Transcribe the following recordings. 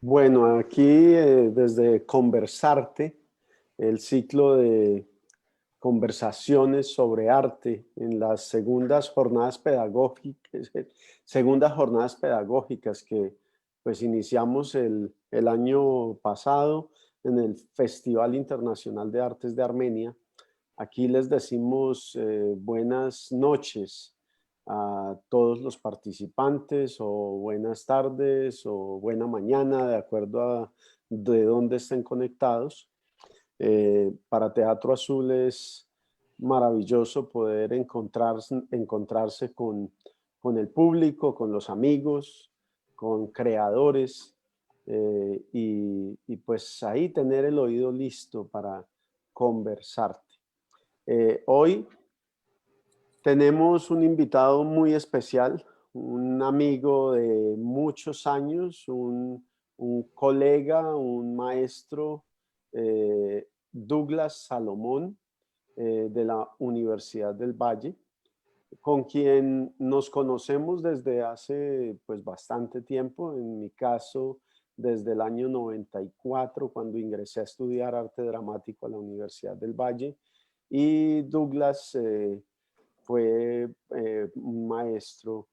Bueno, aquí desde Conversarte, el ciclo de conversaciones sobre arte en las segundas jornadas pedagógicas que pues iniciamos el año pasado en el Festival Internacional de Artes de Armenia. Aquí les decimos buenas noches a todos los participantes, o buenas tardes, o buena mañana, de acuerdo a de dónde estén conectados. Para Teatro Azul es maravilloso poder encontrarse con el público, con los amigos, con creadores, y pues ahí tener el oído listo para conversarte. Hoy tenemos un invitado muy especial, un amigo de muchos años, un colega, un maestro, Douglas Salomón, de la Universidad del Valle, con quien nos conocemos desde hace pues bastante tiempo. En mi caso, desde el año 94, cuando ingresé a estudiar arte dramático a la Universidad del Valle, y Douglas fue un maestro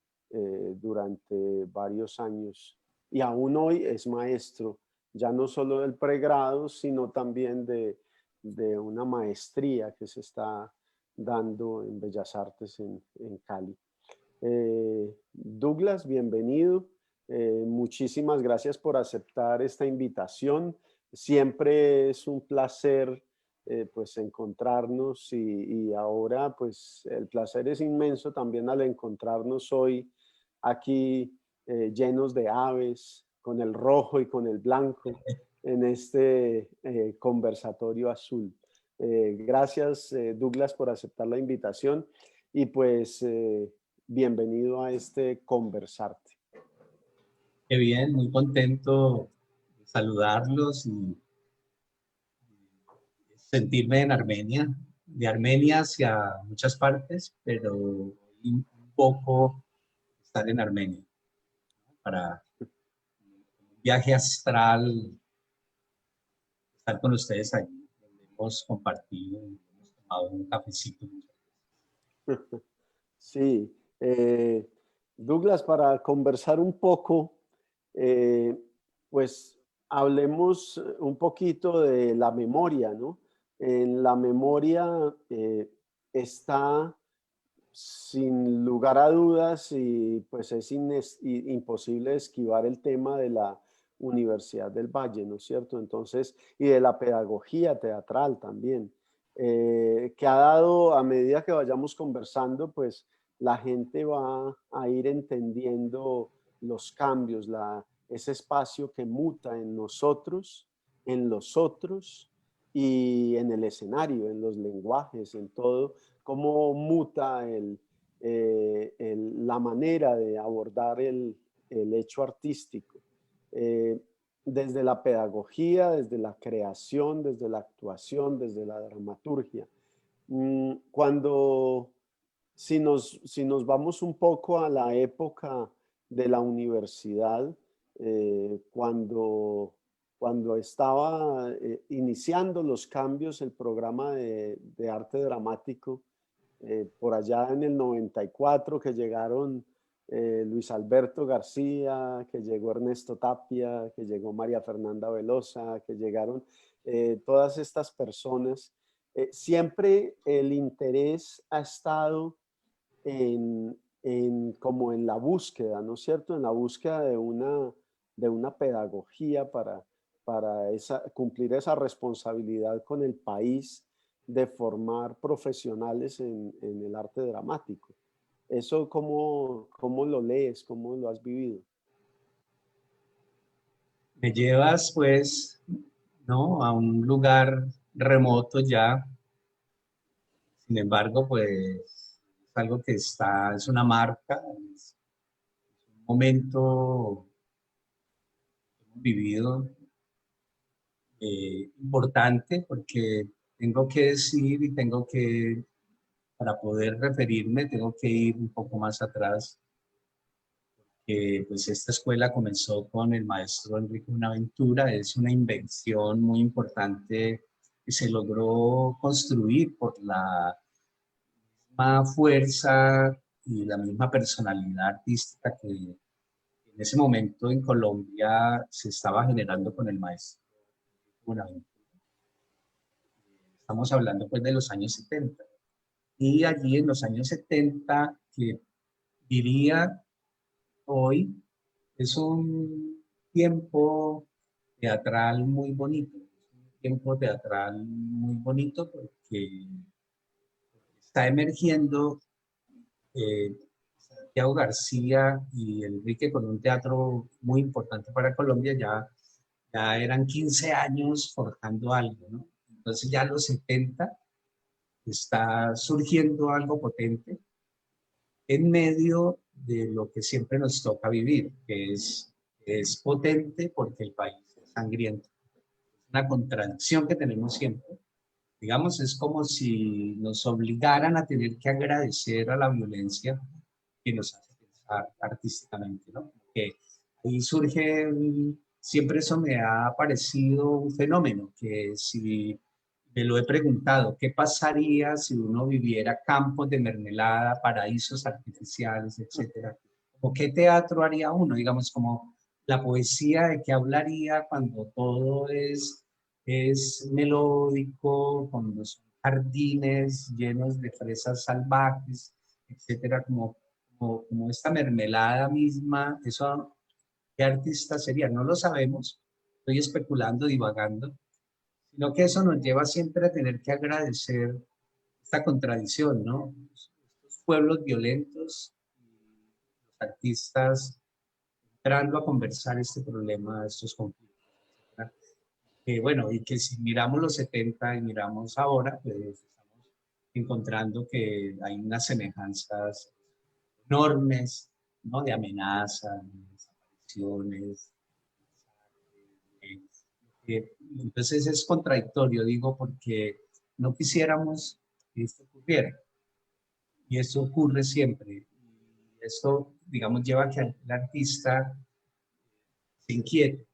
durante varios años, y aún hoy es maestro, ya no solo del pregrado, sino también de una maestría que se está dando en Bellas Artes en Cali. Douglas, bienvenido. Muchísimas gracias por aceptar esta invitación. Siempre es un placer pues encontrarnos, y ahora pues el placer es inmenso también al encontrarnos hoy aquí, llenos de aves, con el rojo y con el blanco, en este conversatorio azul. Gracias, Douglas, por aceptar la invitación, y pues bienvenido a este Conversarte. Qué bien, muy contento de saludarlos y sentirme en Armenia, de Armenia hacia muchas partes, pero un poco estar en Armenia, ¿no? Para un viaje astral, estar con ustedes allí, donde hemos compartido, hemos tomado un cafecito. Sí, Douglas, para conversar un poco, eh, pues hablemos un poquito de la memoria, ¿no? En la memoria está, sin lugar a dudas, y pues es imposible esquivar el tema de la Universidad del Valle, ¿no es cierto? Entonces, y de la pedagogía teatral también, que ha dado, a medida que vayamos conversando, pues la gente va a ir entendiendo los cambios, ese espacio que muta en nosotros, en los otros y en el escenario, en los lenguajes, en todo, cómo muta la manera de abordar el hecho artístico. Eh, Desde la pedagogía, desde la creación, desde la actuación, desde la dramaturgia. Cuando, si nos vamos un poco a la época de la universidad, cuando estaba iniciando los cambios, el programa de arte dramático, por allá en el 94, que llegaron Luis Alberto García, que llegó Ernesto Tapia, que llegó María Fernanda Velosa, que llegaron todas estas personas. Siempre el interés ha estado como en la búsqueda, ¿no es cierto? En la búsqueda de una pedagogía para cumplir esa responsabilidad con el país, de formar profesionales en el arte dramático. ¿Eso cómo lo lees? ¿Cómo lo has vivido? Me llevas, pues, ¿no? A un lugar remoto ya. Sin embargo, pues, es algo que es una marca, es un momento que hemos vivido importante, porque tengo que decir y para poder referirme, tengo que ir un poco más atrás, pues esta escuela comenzó con el maestro Enrique Buenaventura. Es una invención muy importante que se logró construir por la misma fuerza y la misma personalidad artística que en ese momento en Colombia se estaba generando con el maestro Buenaventura. Estamos hablando pues de los años 70. Y allí en los años 70, que diría hoy, es un tiempo teatral muy bonito. Es un tiempo teatral muy bonito porque está emergiendo eh, Santiago García y Enrique con un teatro muy importante para Colombia. Ya eran 15 años forjando algo, ¿no? Entonces ya a los 70 está surgiendo algo potente en medio de lo que siempre nos toca vivir, que es potente porque el país es sangriento. Es una contradicción que tenemos siempre. Digamos, es como si nos obligaran a tener que agradecer a la violencia que nos hace pensar artísticamente, ¿no? Que ahí surge, siempre eso me ha parecido un fenómeno, que si me lo he preguntado, ¿qué pasaría si uno viviera campos de mermelada, paraísos artificiales, etcétera? ¿O qué teatro haría uno? Digamos, como la poesía de qué hablaría cuando todo es melódico, cuando son jardines llenos de fresas salvajes, etcétera, como esta mermelada misma. Eso, ¿qué artista sería? No lo sabemos, estoy especulando, divagando, sino que eso nos lleva siempre a tener que agradecer esta contradicción, ¿no? Estos pueblos violentos y los artistas entrando a conversar este problema, estos conflictos, etcétera. Bueno, y que si miramos los 70 y miramos ahora, pues estamos encontrando que hay unas semejanzas enormes, ¿no? De amenazas, de desapariciones. Entonces es contradictorio, digo, porque no quisiéramos que esto ocurriera. Y esto ocurre siempre. Y esto, digamos, lleva a que el artista se inquiete.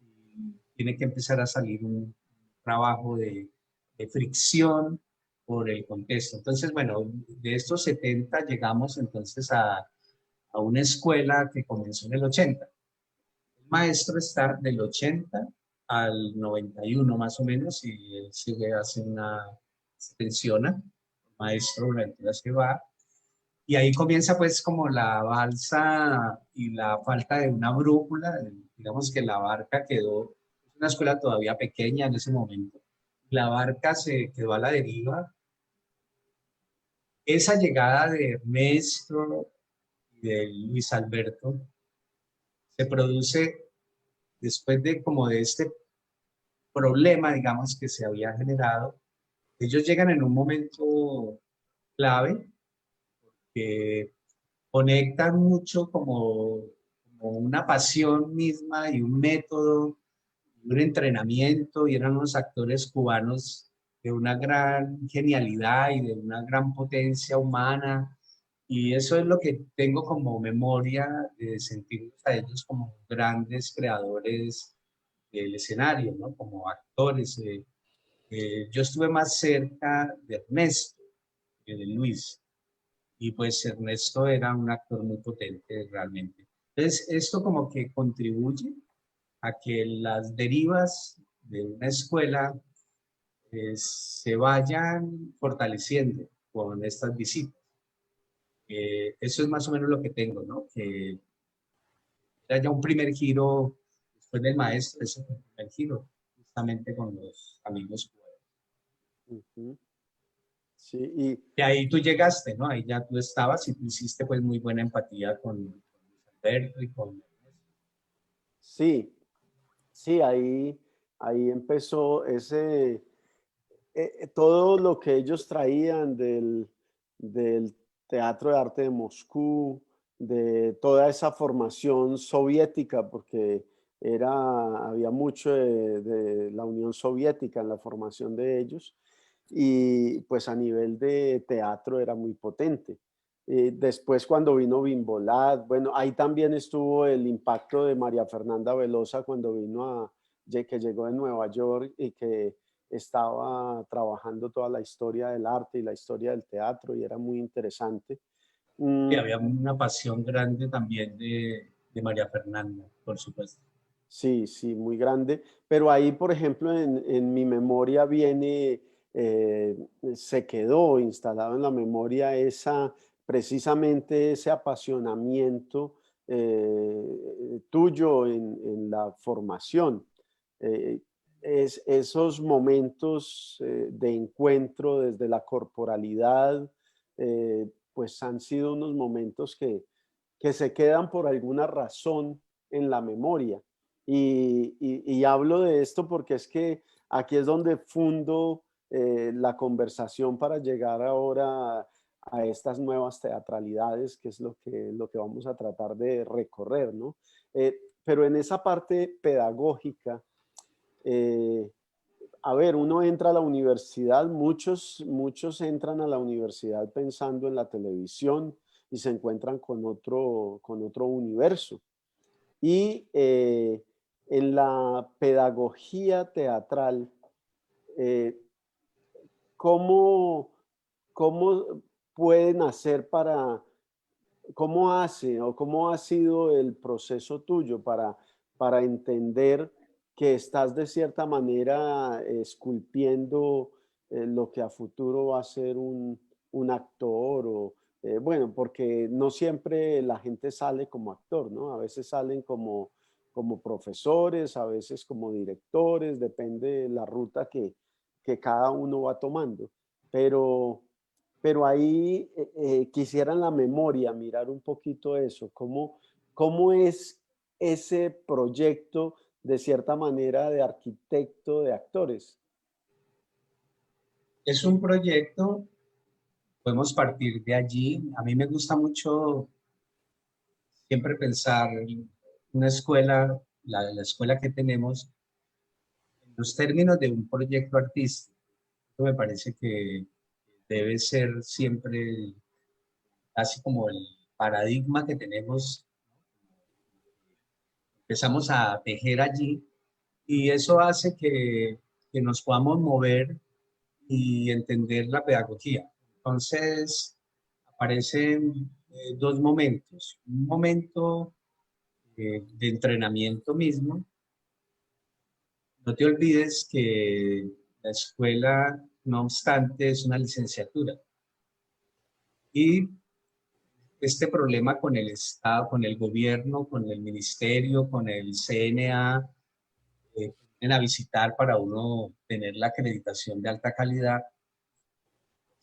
Y tiene que empezar a salir un trabajo de fricción por el contexto. Entonces, bueno, de estos 70 llegamos entonces a una escuela que comenzó en el 80. El maestro está del 80 al 91 más o menos, y él sigue, se pensiona, el maestro Buenaventura se va, y ahí comienza pues como la balsa y la falta de una brújula. Digamos que la barca quedó, es una escuela todavía pequeña en ese momento, la barca se quedó a la deriva. Esa llegada de Ernesto y de Luis Alberto se produce después de como de este problema, digamos, que se había generado. Ellos llegan en un momento clave que conectan mucho como una pasión misma y un método, un entrenamiento, y eran unos actores cubanos de una gran genialidad y de una gran potencia humana. Y eso es lo que tengo como memoria, de sentirlos a ellos como grandes creadores del escenario, ¿no? Como actores. Yo estuve más cerca de Ernesto que de Luis, y pues Ernesto era un actor muy potente realmente. Entonces, esto como que contribuye a que las derivas de una escuela se vayan fortaleciendo con estas visitas. Eso es más o menos lo que tengo, ¿no? Que haya un primer giro después del maestro, ese fue el primer giro, justamente con los amigos cubanos. Ujú. Sí, y Y ahí tú llegaste, ¿no? Ahí ya tú estabas y tú hiciste pues muy buena empatía con Luis Alberto y con... sí, sí, ahí empezó todo lo que ellos traían del Teatro de Arte de Moscú, de toda esa formación soviética, porque había mucho de la Unión Soviética en la formación de ellos, y pues a nivel de teatro era muy potente. Después cuando vino Bimbolat, bueno, ahí también estuvo el impacto de María Fernanda Velosa cuando vino que llegó de Nueva York y que estaba trabajando toda la historia del arte y la historia del teatro y era muy interesante. Y Mm, había una pasión grande también de María Fernanda, por supuesto. sí, sí, muy grande. Pero ahí, por ejemplo, en mi memoria viene, eh, se quedó instalado en la memoria precisamente ese apasionamiento tuyo en la formación. Eh, Esos momentos de encuentro desde la corporalidad, pues han sido unos momentos que se quedan por alguna razón en la memoria. Y hablo de esto porque es que aquí es donde fundo la conversación para llegar ahora a estas nuevas teatralidades, que es lo que vamos a tratar de recorrer, ¿no? Pero en esa parte pedagógica, eh, a ver, uno entra a la universidad, muchos entran a la universidad pensando en la televisión y se encuentran con otro universo. Y en la pedagogía teatral, eh, ¿cómo, ¿cómo pueden hacer cómo hace o cómo ha sido el proceso tuyo para entender que estás de cierta manera esculpiendo lo que a futuro va a ser un actor o, bueno, porque no siempre la gente sale como actor, ¿no? A veces salen como profesores, a veces como directores, depende de la ruta que cada uno va tomando. Pero ahí quisiera en la memoria mirar un poquito eso, cómo es ese proyecto de cierta manera de arquitecto de actores. Es un proyecto, podemos partir de allí. A mí me gusta mucho siempre pensar una escuela, la escuela que tenemos, en los términos de un proyecto artístico. Esto me parece que debe ser siempre casi como el paradigma que tenemos. Empezamos a tejer allí y eso hace que nos podamos mover y entender la pedagogía. Entonces, aparecen dos momentos. Un momento de entrenamiento mismo. No te olvides que la escuela, no obstante, es una licenciatura. Y este problema con el Estado, con el gobierno, con el ministerio, con el CNA, vienen a visitar para uno tener la acreditación de alta calidad,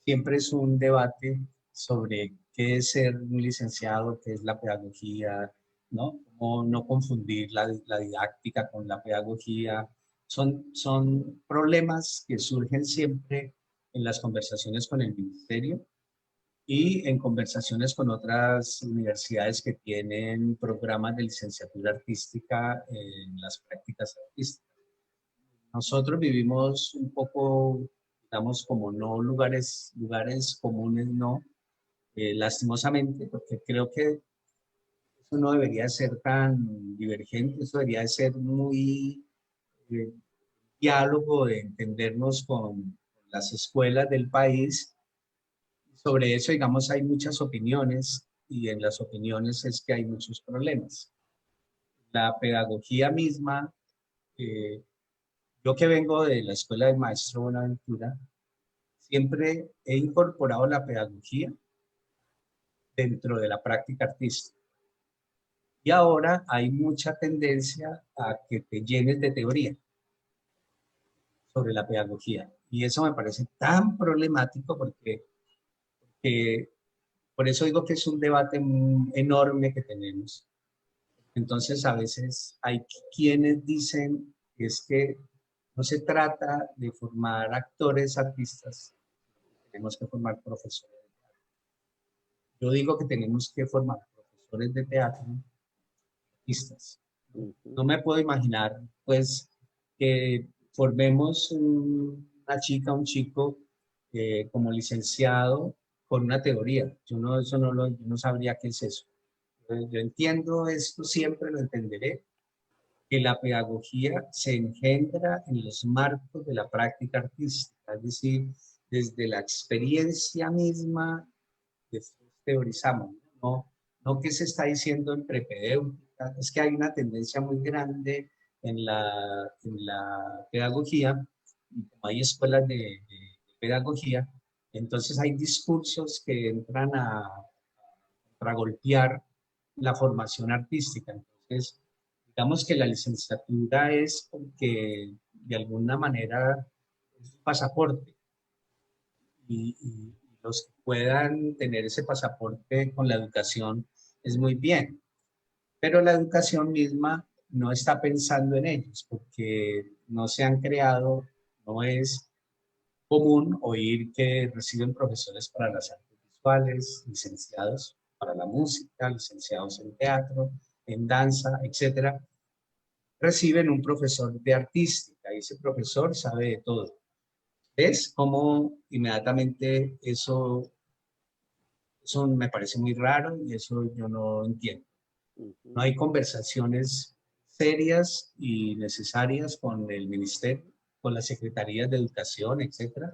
siempre es un debate sobre qué es ser un licenciado, qué es la pedagogía, ¿no? Cómo no confundir la didáctica con la pedagogía. Son problemas que surgen siempre en las conversaciones con el ministerio y en conversaciones con otras universidades que tienen programas de licenciatura artística en las prácticas artísticas. Nosotros vivimos un poco, digamos, como no lugares comunes, no, lastimosamente, porque creo que eso no debería ser tan divergente, eso debería ser muy eh, diálogo de entendernos con las escuelas del país. Sobre eso, digamos, hay muchas opiniones y en las opiniones es que hay muchos problemas. La pedagogía misma, eh, yo que vengo de la Escuela del Maestro Buenaventura, siempre he incorporado la pedagogía dentro de la práctica artística. Y ahora hay mucha tendencia a que te llenes de teoría sobre la pedagogía. Y eso me parece tan problemático porque por eso digo que es un debate enorme que tenemos. Entonces, a veces hay quienes dicen que es que no se trata de formar actores, artistas, tenemos que formar profesores. Yo digo que tenemos que formar profesores de teatro, artistas. ¿No? Ujú. No me puedo imaginar, pues, que formemos una chica, un chico como licenciado con una teoría. Yo no sabría qué es eso. Yo entiendo esto, siempre lo entenderé, que la pedagogía se engendra en los marcos de la práctica artística, es decir, desde la experiencia misma, después teorizamos, ¿no? No que se está diciendo en prepedéutica, es que hay una tendencia muy grande en la pedagogía, y como hay escuelas de pedagogía, entonces hay discursos que entran a golpear la formación artística. Entonces, digamos que la licenciatura es porque de alguna manera es un pasaporte y los que puedan tener ese pasaporte con la educación es muy bien, pero la educación misma no está pensando en ellos porque no se han creado, no es común oír que reciben profesores para las artes visuales, licenciados para la música, licenciados en teatro, en danza, etcétera, reciben un profesor de artística y ese profesor sabe de todo. ¿Ves cómo inmediatamente eso me parece muy raro y eso yo no entiendo? No hay conversaciones serias y necesarias con el ministerio, con las secretarías de educación, etcétera.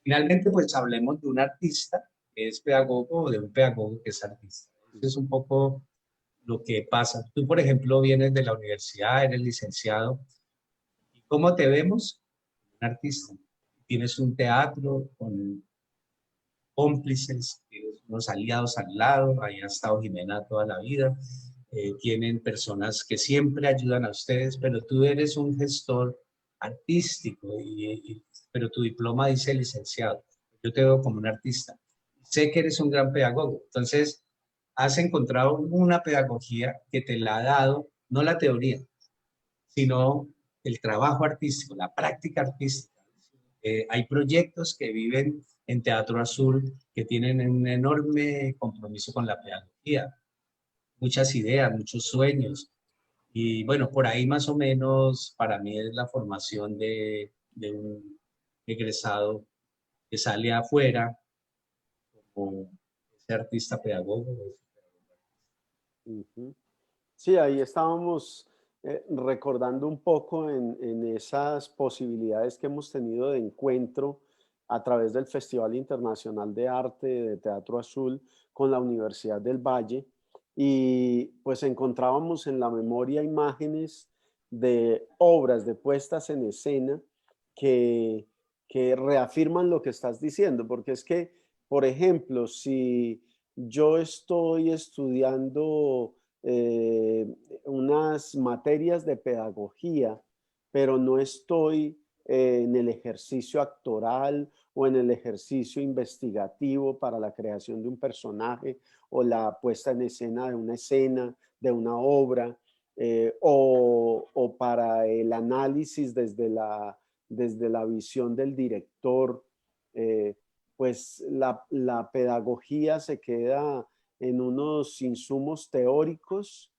Finalmente, pues hablemos de un artista que es pedagogo o de un pedagogo que es artista. Eso es un poco lo que pasa. Tú, por ejemplo, vienes de la universidad, eres licenciado. ¿Y cómo te vemos? Un artista. Tienes un teatro con cómplices, tienes unos aliados al lado, ahí ha estado Jimena toda la vida, tienen personas que siempre ayudan a ustedes, pero tú eres un gestor artístico, pero tu diploma dice licenciado. Yo te veo como un artista. Sé que eres un gran pedagogo, entonces has encontrado una pedagogía que te la ha dado, no la teoría, sino el trabajo artístico, la práctica artística. Hay proyectos que viven en Teatro Azul que tienen un enorme compromiso con la pedagogía, muchas ideas, muchos sueños. Y bueno, por ahí más o menos para mí es la formación de un egresado que sale afuera como ese artista pedagogo. Ujú. Sí, ahí estábamos recordando un poco en esas posibilidades que hemos tenido de encuentro a través del Festival Internacional de Arte de Teatro Azul con la Universidad del Valle y pues encontrábamos en la memoria imágenes de obras, de puestas en escena que, que reafirman lo que estás diciendo, porque es que, por ejemplo, si yo estoy estudiando eh, unas materias de pedagogía, pero no estoy en el ejercicio actoral o en el ejercicio investigativo para la creación de un personaje o la puesta en escena de una escena, de una obra, o para el análisis desde la visión del director, pues la pedagogía se queda en unos insumos teóricos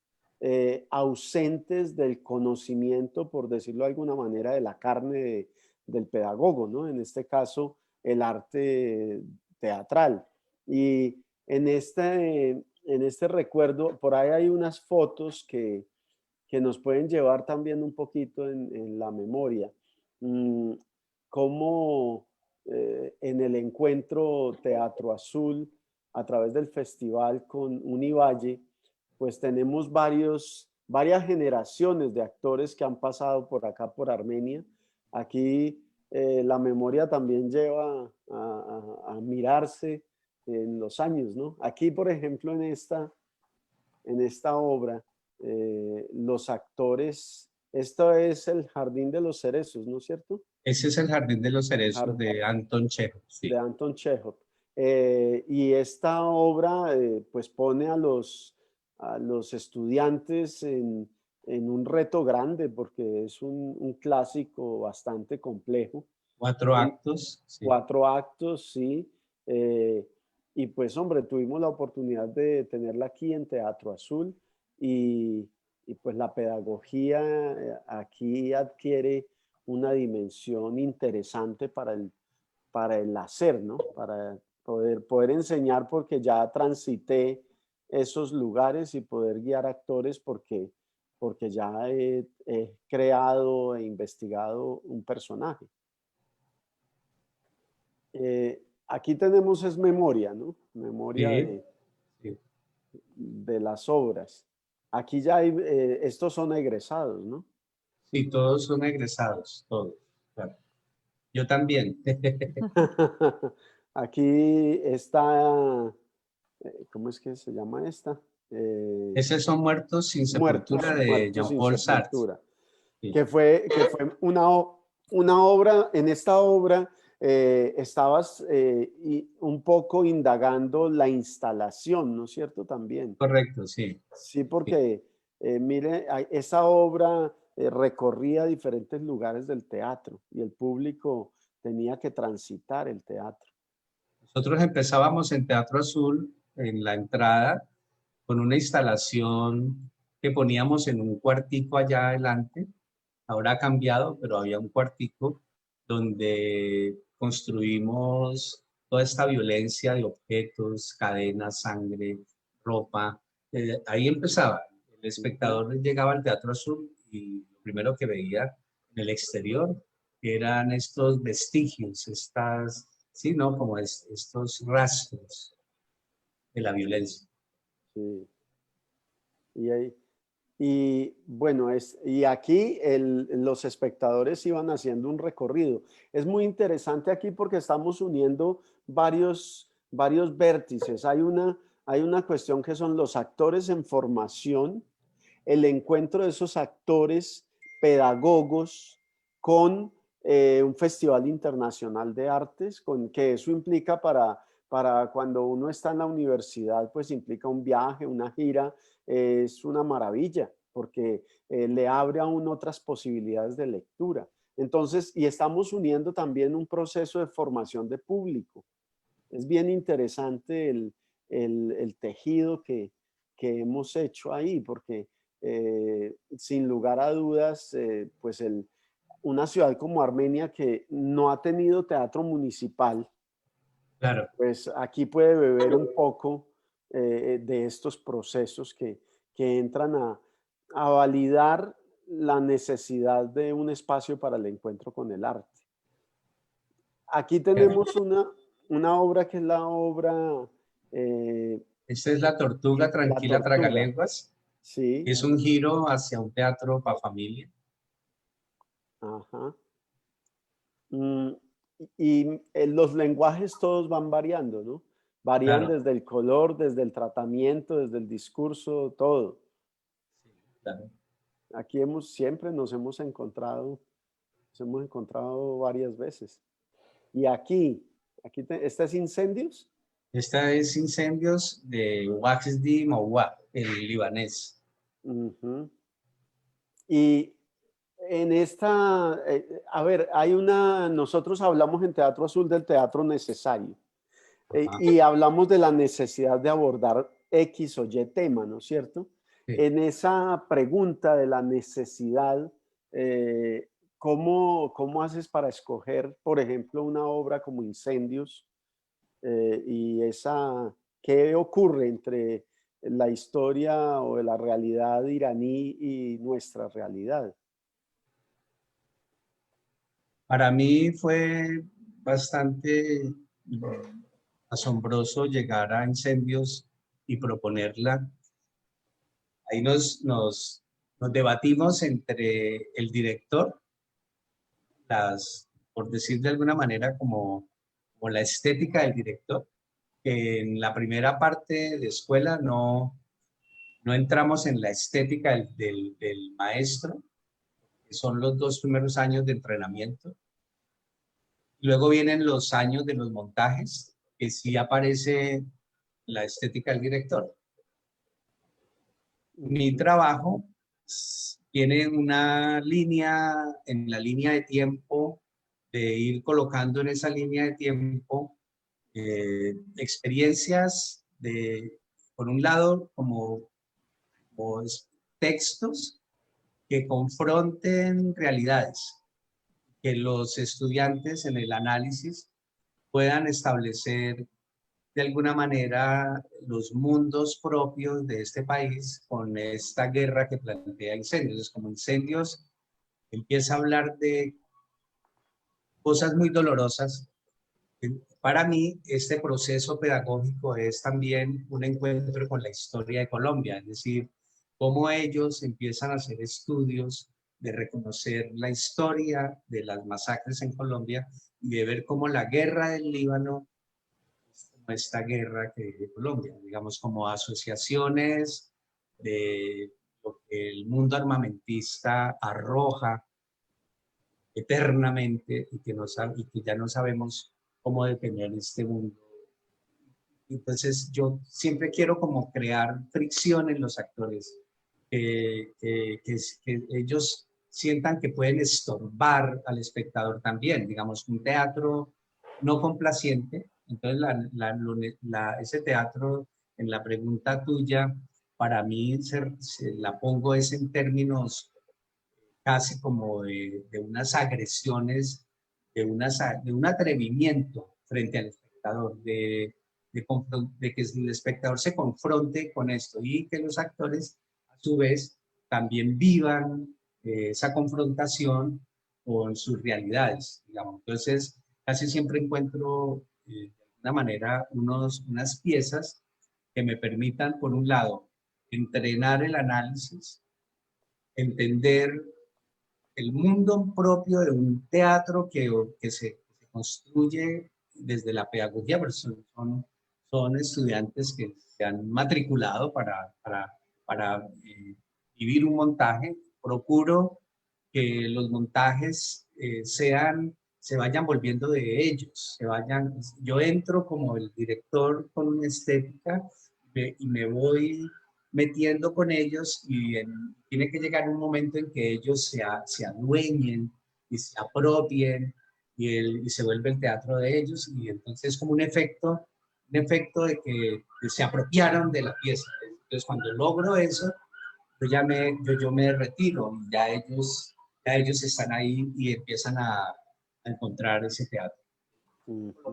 ausentes del conocimiento, por decirlo de alguna manera, de la carne del pedagogo, ¿no? En este caso, el arte teatral. Y en este recuerdo, por ahí hay unas fotos que nos pueden llevar también un poquito en la memoria. Mm, Cómo en el encuentro Teatro Azul, a través del festival con Univalle, pues tenemos varias generaciones de actores que han pasado por acá, por Armenia. Aquí la memoria también lleva a mirarse en los años, ¿no? Aquí, por ejemplo, en esta obra, los actores, esto es el Jardín de los Cerezos, ¿no es cierto? Ese es el Jardín de los Cerezos Jar- de Anton Chekhov, de sí. Anton Chekhov. Y esta obra pues pone a los estudiantes en un reto grande porque es un clásico bastante complejo. Cuatro En actos, sí. 4 actos, sí. eh, y pues, hombre, tuvimos la oportunidad de tenerla aquí en Teatro Azul y, y pues la pedagogía aquí adquiere una dimensión interesante para el hacer, ¿no? poder enseñar porque ya transité esos lugares y poder guiar actores porque ya he creado e investigado un personaje. Aquí tenemos es memoria, ¿no? Memoria Sí, sí. de las obras. Aquí ya hay, estos son egresados, ¿no? Sí, todos son egresados, todos. Claro. Yo también. Aquí está, ¿cómo es que se llama esta? Esos son Muertos sin sepultura de Muertos sin Jean-Paul Sartre. sepultura, Sí, que fue una obra, en esta obra estabas un poco indagando la instalación, ¿no es cierto? También. correcto, sí. Sí, Sí. porque mire, esa obra recorría diferentes lugares del teatro y el público tenía que transitar el teatro. Nosotros empezábamos en Teatro Azul, en la entrada, con una instalación que poníamos en un cuartico allá adelante. Ahora ha cambiado, pero había un cuartico donde construimos toda esta violencia de objetos, cadenas, sangre, ropa. Ahí empezaba. El Ujú. espectador llegaba al Teatro Azul y lo primero que veía en el exterior eran estos vestigios, estas, sí, ¿no? Como estos rastros de la violencia. Sí. Y bueno, y aquí los espectadores iban haciendo un recorrido. Es muy interesante aquí porque estamos uniendo varios vértices. Hay una cuestión que son los actores en formación, el encuentro de esos actores pedagogos con un festival internacional de artes, que eso implica para cuando uno está en la universidad, pues implica un viaje, una gira, es una maravilla, porque le abre a uno otras posibilidades de lectura. Entonces, y estamos uniendo también un proceso de formación de público. Es bien interesante el tejido que hemos hecho ahí, porque sin lugar a dudas, pues una ciudad como Armenia que no ha tenido teatro municipal, Claro. pues aquí puede beber un poco de estos procesos que entran a validar la necesidad de un espacio para el encuentro con el arte. Aquí tenemos una obra que es la obra Esta es La Tortuga La Tranquila Tortuga, Tragalenguas. sí, Es un giro hacia un teatro para familia. ajá. Mm, los lenguajes todos van variando, ¿no? Varían Claro, desde el color, desde el tratamiento, desde el discurso, todo. claro. Aquí siempre nos hemos encontrado varias veces. Y aquí ¿este es Incendios? Esta es Incendios de Wajdi Mawab, el libanés. Ujú. Y a ver, nosotros hablamos en Teatro Azul del teatro necesario Ajá, y hablamos de la necesidad de abordar X o Y tema, ¿no es cierto? sí. En esa pregunta de la necesidad, eh, ¿cómo haces para escoger, por ejemplo, una obra como Incendios y qué ocurre entre la historia o la realidad iraní y nuestra realidad? Para mí fue bastante asombroso llegar a Incendios y proponerla. Ahí nos debatimos entre el director, por decir de alguna manera, como la estética del director, que en la primera parte de escuela no entramos en la estética del maestro, que son los 2 primeros años de entrenamiento. Luego vienen los años de los montajes, que sí aparece la estética del director. Mi Ujú. trabajo tiene una línea, en la línea de tiempo, de ir colocando en esa línea de tiempo experiencias por un lado, como textos que confronten realidades, que los estudiantes en el análisis puedan establecer de alguna manera los mundos propios de este país con esta guerra que plantea Incendios. Es como Incendios empieza a hablar de cosas muy dolorosas. Para mí, este proceso pedagógico es también un encuentro con la historia de Colombia, es decir, cómo ellos empiezan a hacer estudios de reconocer la historia de las masacres en Colombia y de ver cómo la guerra del Líbano es como esta guerra que de Colombia, digamos, como asociaciones de lo que el mundo armamentista arroja eternamente y que, y que ya no sabemos cómo detener este mundo. Entonces yo siempre quiero como crear fricción en los actores, que ellos sientan que pueden estorbar al espectador también, digamos, un teatro no complaciente. Entonces ese teatro, en la pregunta tuya, para mí la pongo es en términos casi como de unas agresiones, de un atrevimiento frente al espectador, de que el espectador se confronte con esto y que los actores a su vez también vivan esa confrontación con sus realidades, digamos. Entonces, casi siempre encuentro de alguna manera unas piezas que me permitan, por un lado, entrenar el análisis, entender el mundo propio de un teatro que se construye desde la pedagogía, pero son estudiantes que se han matriculado para vivir un montaje. Procuro que los montajes se vayan volviendo de ellos, yo entro como el director con una estética y me voy metiendo con ellos y tiene que llegar un momento en que ellos se adueñen y se apropien y se vuelve el teatro de ellos y entonces es como un efecto de que se apropiaron de la pieza. Entonces cuando logro eso, yo me retiro y ya ellos están ahí y empiezan a encontrar ese teatro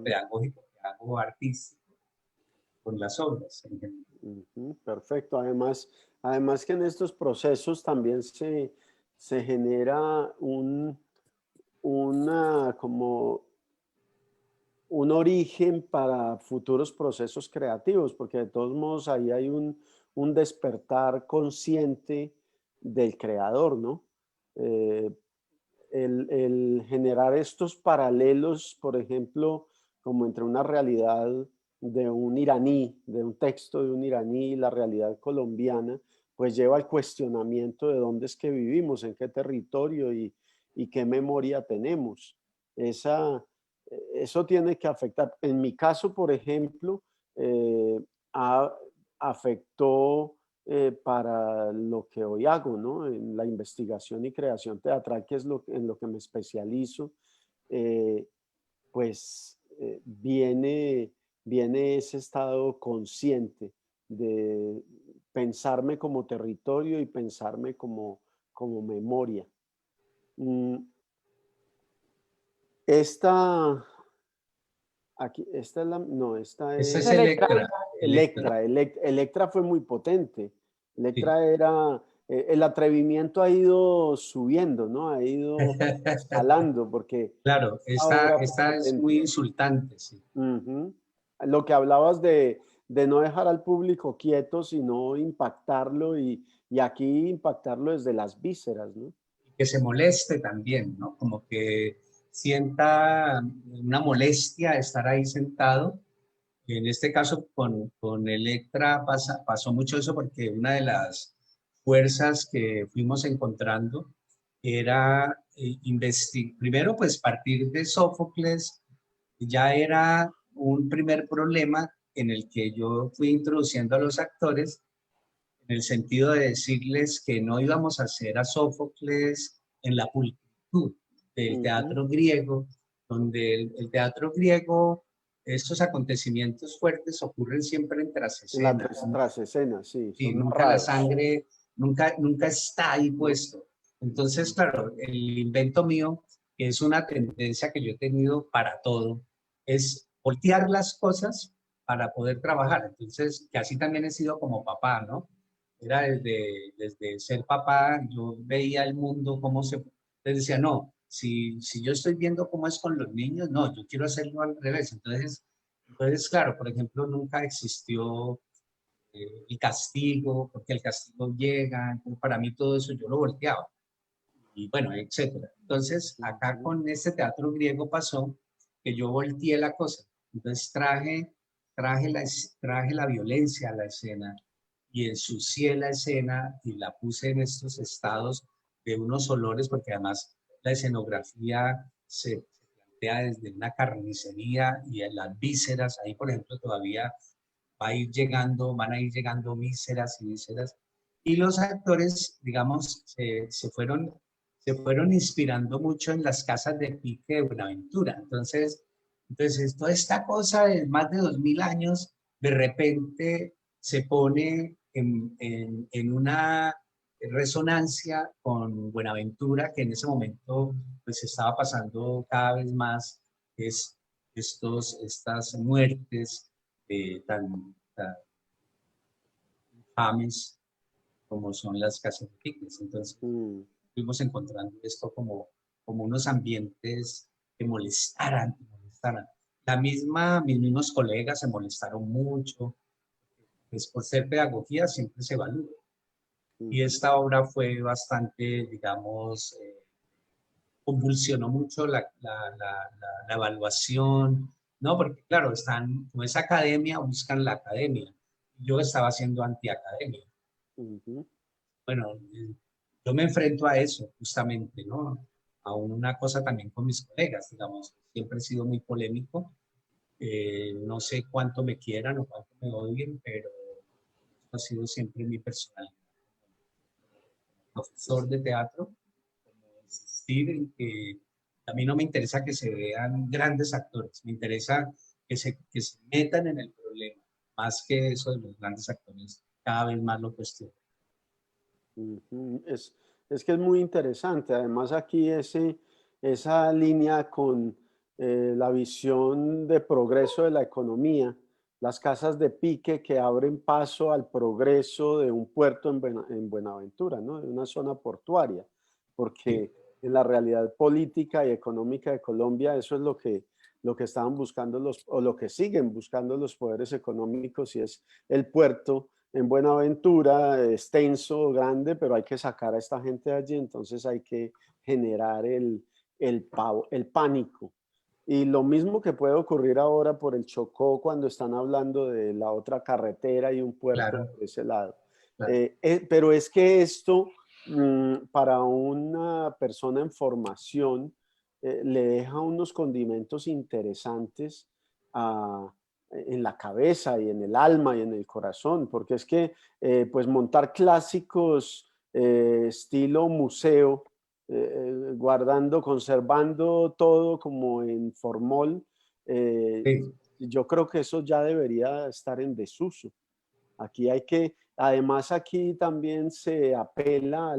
pedagógico que hago artístico con las obras en general. Perfecto. Además que en estos procesos también se genera como un origen para futuros procesos creativos, porque de todos modos ahí hay un despertar consciente del creador, ¿no? Eh, el generar estos paralelos, por ejemplo, como entre una realidad de un iraní, de un texto de un iraní y la realidad colombiana, pues lleva al cuestionamiento de dónde es que vivimos, en qué territorio y qué memoria tenemos. Eso tiene que afectar. En mi caso, por ejemplo, eh, ha- afectó para lo que hoy hago, ¿no? En la investigación y creación teatral, que es en lo que me especializo, eh, pues viene ese estado consciente de pensarme como territorio y pensarme como memoria. Mm, Esta, esta es la, no, esta Esta es es Electra. Electra. Electra. Electra fue muy potente. Sí. Electra era, el atrevimiento ha ido subiendo, ¿no? Ha ido escalando porque Claro, esta obra fue esta es muy potente. insultante, sí. Ujú. Lo que hablabas de no dejar al público quieto, sino impactarlo y aquí impactarlo desde las vísceras, ¿no? Que se moleste también, ¿no? Como que sienta una molestia estar ahí sentado. En este caso, con Electra pasó mucho eso porque una de las fuerzas que fuimos encontrando era primero, pues partir de Sófocles, ya era un primer problema en el que yo fui introduciendo a los actores en el sentido de decirles que no íbamos a hacer a Sófocles en la pulcritud del Ujú. teatro griego, donde el teatro griego, estos acontecimientos fuertes ocurren siempre en En la trasescena, trasescena, sí, y son nunca la narrados. sangre, nunca está ahí puesto. Entonces, claro, el invento mío, que es una tendencia que yo he tenido para todo, es voltear las cosas para poder trabajar. Entonces, que así también he sido como papá, ¿no? Era desde ser papá, yo veía el mundo, cómo se... Les decía, no, si yo estoy viendo cómo es con los niños, no, yo quiero hacerlo al revés. Entonces claro, por ejemplo, nunca existió el castigo, porque el castigo llega, entonces para mí todo eso yo lo volteaba, y bueno, etcétera. Entonces, acá Ujú. con este teatro griego pasó que yo volteé la cosa. Entonces traje la violencia a la escena y ensucié la escena y la puse en estos estados de unos olores, porque además la escenografía se plantea desde una carnicería y en las vísceras, ahí por ejemplo todavía van a ir llegando vísceras y vísceras. Y los actores, digamos, se fueron inspirando mucho en las casas de pique de Buenaventura. Entonces toda esta cosa de más de 2000 años, de repente se pone en una resonancia con Buenaventura, que en ese momento pues estaba pasando cada vez más es estas muertes tan infames como son las casas de picnic. Entonces, Mm. fuimos encontrando esto como unos ambientes que molestaran. Mis mismos colegas se molestaron mucho, pues por ser pedagogía siempre se evalúa. Y Ujú. esta obra fue bastante, digamos, convulsionó mucho la evaluación, ¿no? Porque claro, como es academia, buscan la academia. Yo estaba haciendo antiacademia. Ujú. Bueno, yo me enfrento a eso justamente, ¿no? A una cosa también con mis colegas, digamos. Siempre he sido muy polémico. No sé cuánto me quieran o cuánto me odien, pero eso ha sido siempre mi personalidad. Profesor de teatro, como insistir en que a mí no me interesa que se vean grandes actores, me interesa que se metan en el problema, más que eso de los grandes actores, cada vez más lo cuestiono. Ujú. Es que es muy interesante. Además, aquí esa línea con la visión de progreso de la economía, las casas de pique que abren paso al progreso de un puerto en Buenaventura, ¿no? De una zona portuaria, Sí, porque en la realidad política y económica de Colombia eso es lo que estaban buscando o lo que siguen buscando los poderes económicos, y es el puerto en Buenaventura, extenso, grande, pero hay que sacar a esta gente de allí, entonces hay que generar el pánico. Y lo mismo que puede ocurrir ahora por el Chocó cuando están hablando de la otra carretera y un puerto claro, por ese lado. claro. Pero es que esto, para una persona en formación, le deja unos condimentos interesantes en la cabeza y en el alma y en el corazón, porque es que pues montar clásicos estilo museo, guardando, conservando todo como en formol, eh, Sí, yo creo que eso ya debería estar en desuso. Aquí hay que, además aquí también se apela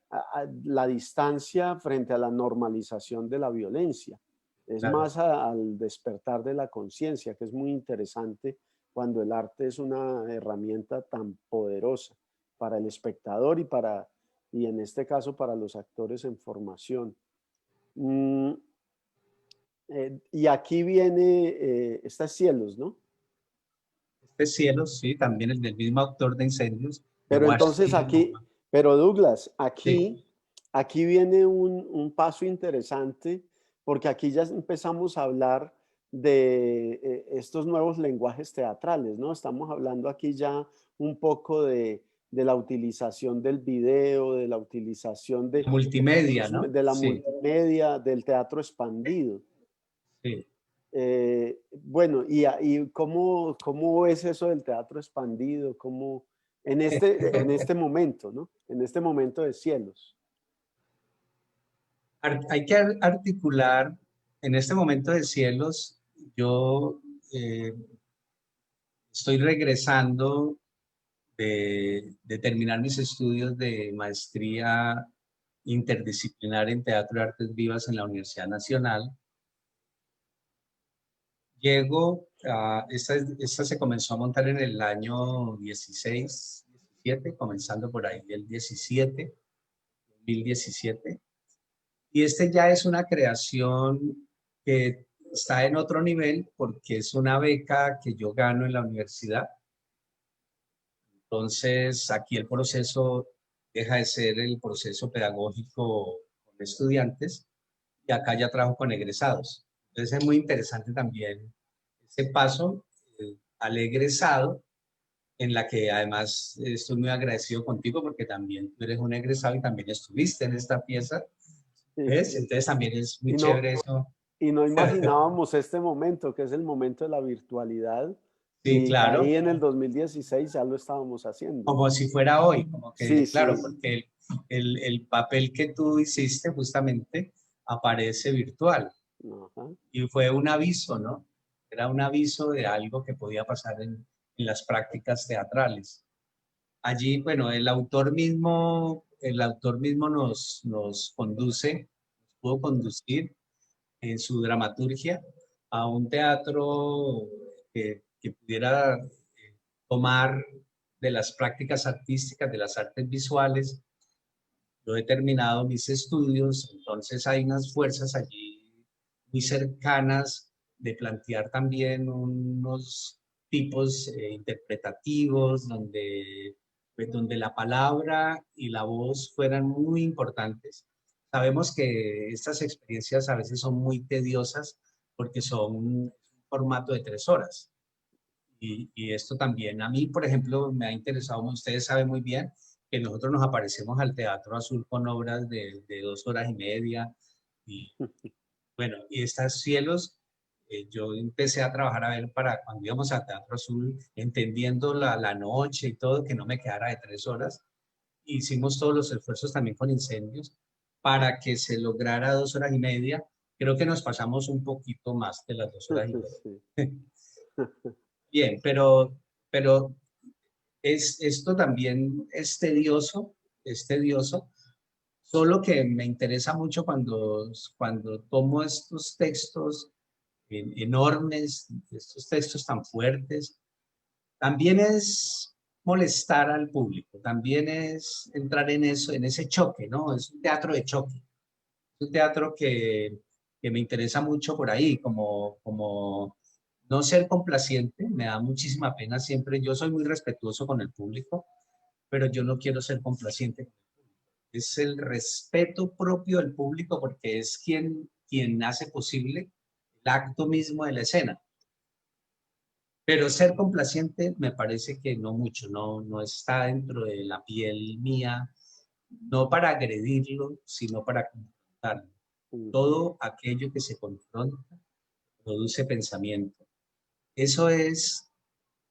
a la distancia frente a la normalización de la violencia. Es claro. más al despertar de la conciencia, que es muy interesante cuando el arte es una herramienta tan poderosa para el espectador y en este caso para los actores en formación. Mm, y aquí viene, está Cielos, ¿no? Este cielo, sí, también el del mismo autor de Incendios, de Pero entonces Washington aquí, Moore. pero Douglas, Sí, aquí viene un paso interesante, porque aquí ya empezamos a hablar de estos nuevos lenguajes teatrales, ¿no? Estamos hablando aquí ya un poco de la utilización del video, de la utilización multimedia, ¿no? de la Sí, multimedia, del teatro expandido. sí. Bueno, y cómo es eso del teatro expandido? ¿Cómo, en este momento, ¿no? En este momento de Cielos. Hay que articular, en este momento de cielos, yo estoy regresando de terminar mis estudios de maestría interdisciplinar en Teatro y Artes Vivas en la Universidad Nacional. Llego Esta se comenzó a montar en el año 16, 17, comenzando por ahí el 17, 2017. Y este ya es una creación que está en otro nivel porque es una beca que yo gano en la universidad. Entonces, aquí el proceso deja de ser el proceso pedagógico con estudiantes y acá ya trabajo con egresados. Entonces, es muy interesante también ese paso al egresado, en la que además estoy muy agradecido contigo porque también tú eres un egresado y también estuviste en esta pieza, Sí. ¿ves? Entonces también es muy Y no, chévere eso. y no imaginábamos este momento, que es el momento de la virtualidad, Sí, y claro, ahí en el 2016 ya lo estábamos haciendo. como si fuera hoy, como Sí, que, claro, sí. porque el papel que tú hiciste justamente aparece virtual Ajá. y fue un aviso, ¿no? Era un aviso de algo que podía pasar en las prácticas teatrales. Allí, bueno, el autor mismo nos conduce, nos pudo conducir en su dramaturgia a un teatro que pudiera tomar de las prácticas artísticas, de las artes visuales. Yo he terminado mis estudios, entonces hay unas fuerzas allí muy cercanas de plantear también unos tipos interpretativos donde, pues, donde la palabra y la voz fueran muy importantes. Sabemos que estas experiencias a veces son muy tediosas porque son un formato de 3 horas. Y esto también a mí, por ejemplo, me ha interesado, ustedes saben muy bien que nosotros nos aparecemos al Teatro Azul con obras de 2 horas y media. Y bueno, y estas cielos, yo empecé a trabajar a ver para cuando íbamos al Teatro Azul, entendiendo la noche y todo, que no me quedara de 3 horas. Hicimos todos los esfuerzos también con incendios para que se lograra 2 horas y media. Creo que nos pasamos un poquito más de las 2 horas y media. Sí. Bien, pero esto también es tedioso, solo que me interesa mucho cuando tomo estos textos enormes, estos textos tan fuertes, también es molestar al público, también es entrar en eso, en ese choque, ¿no? Es un teatro de choque, es un teatro que me interesa mucho por ahí, como no ser complaciente, me da muchísima pena siempre, yo soy muy respetuoso con el público, pero yo no quiero ser complaciente. Es el respeto propio del público porque es quien hace posible el acto mismo de la escena. Pero ser complaciente me parece que no mucho, no está dentro de la piel mía, no para agredirlo, sino para confrontarlo. Ujú. Todo aquello que se confronta produce pensamiento. Eso es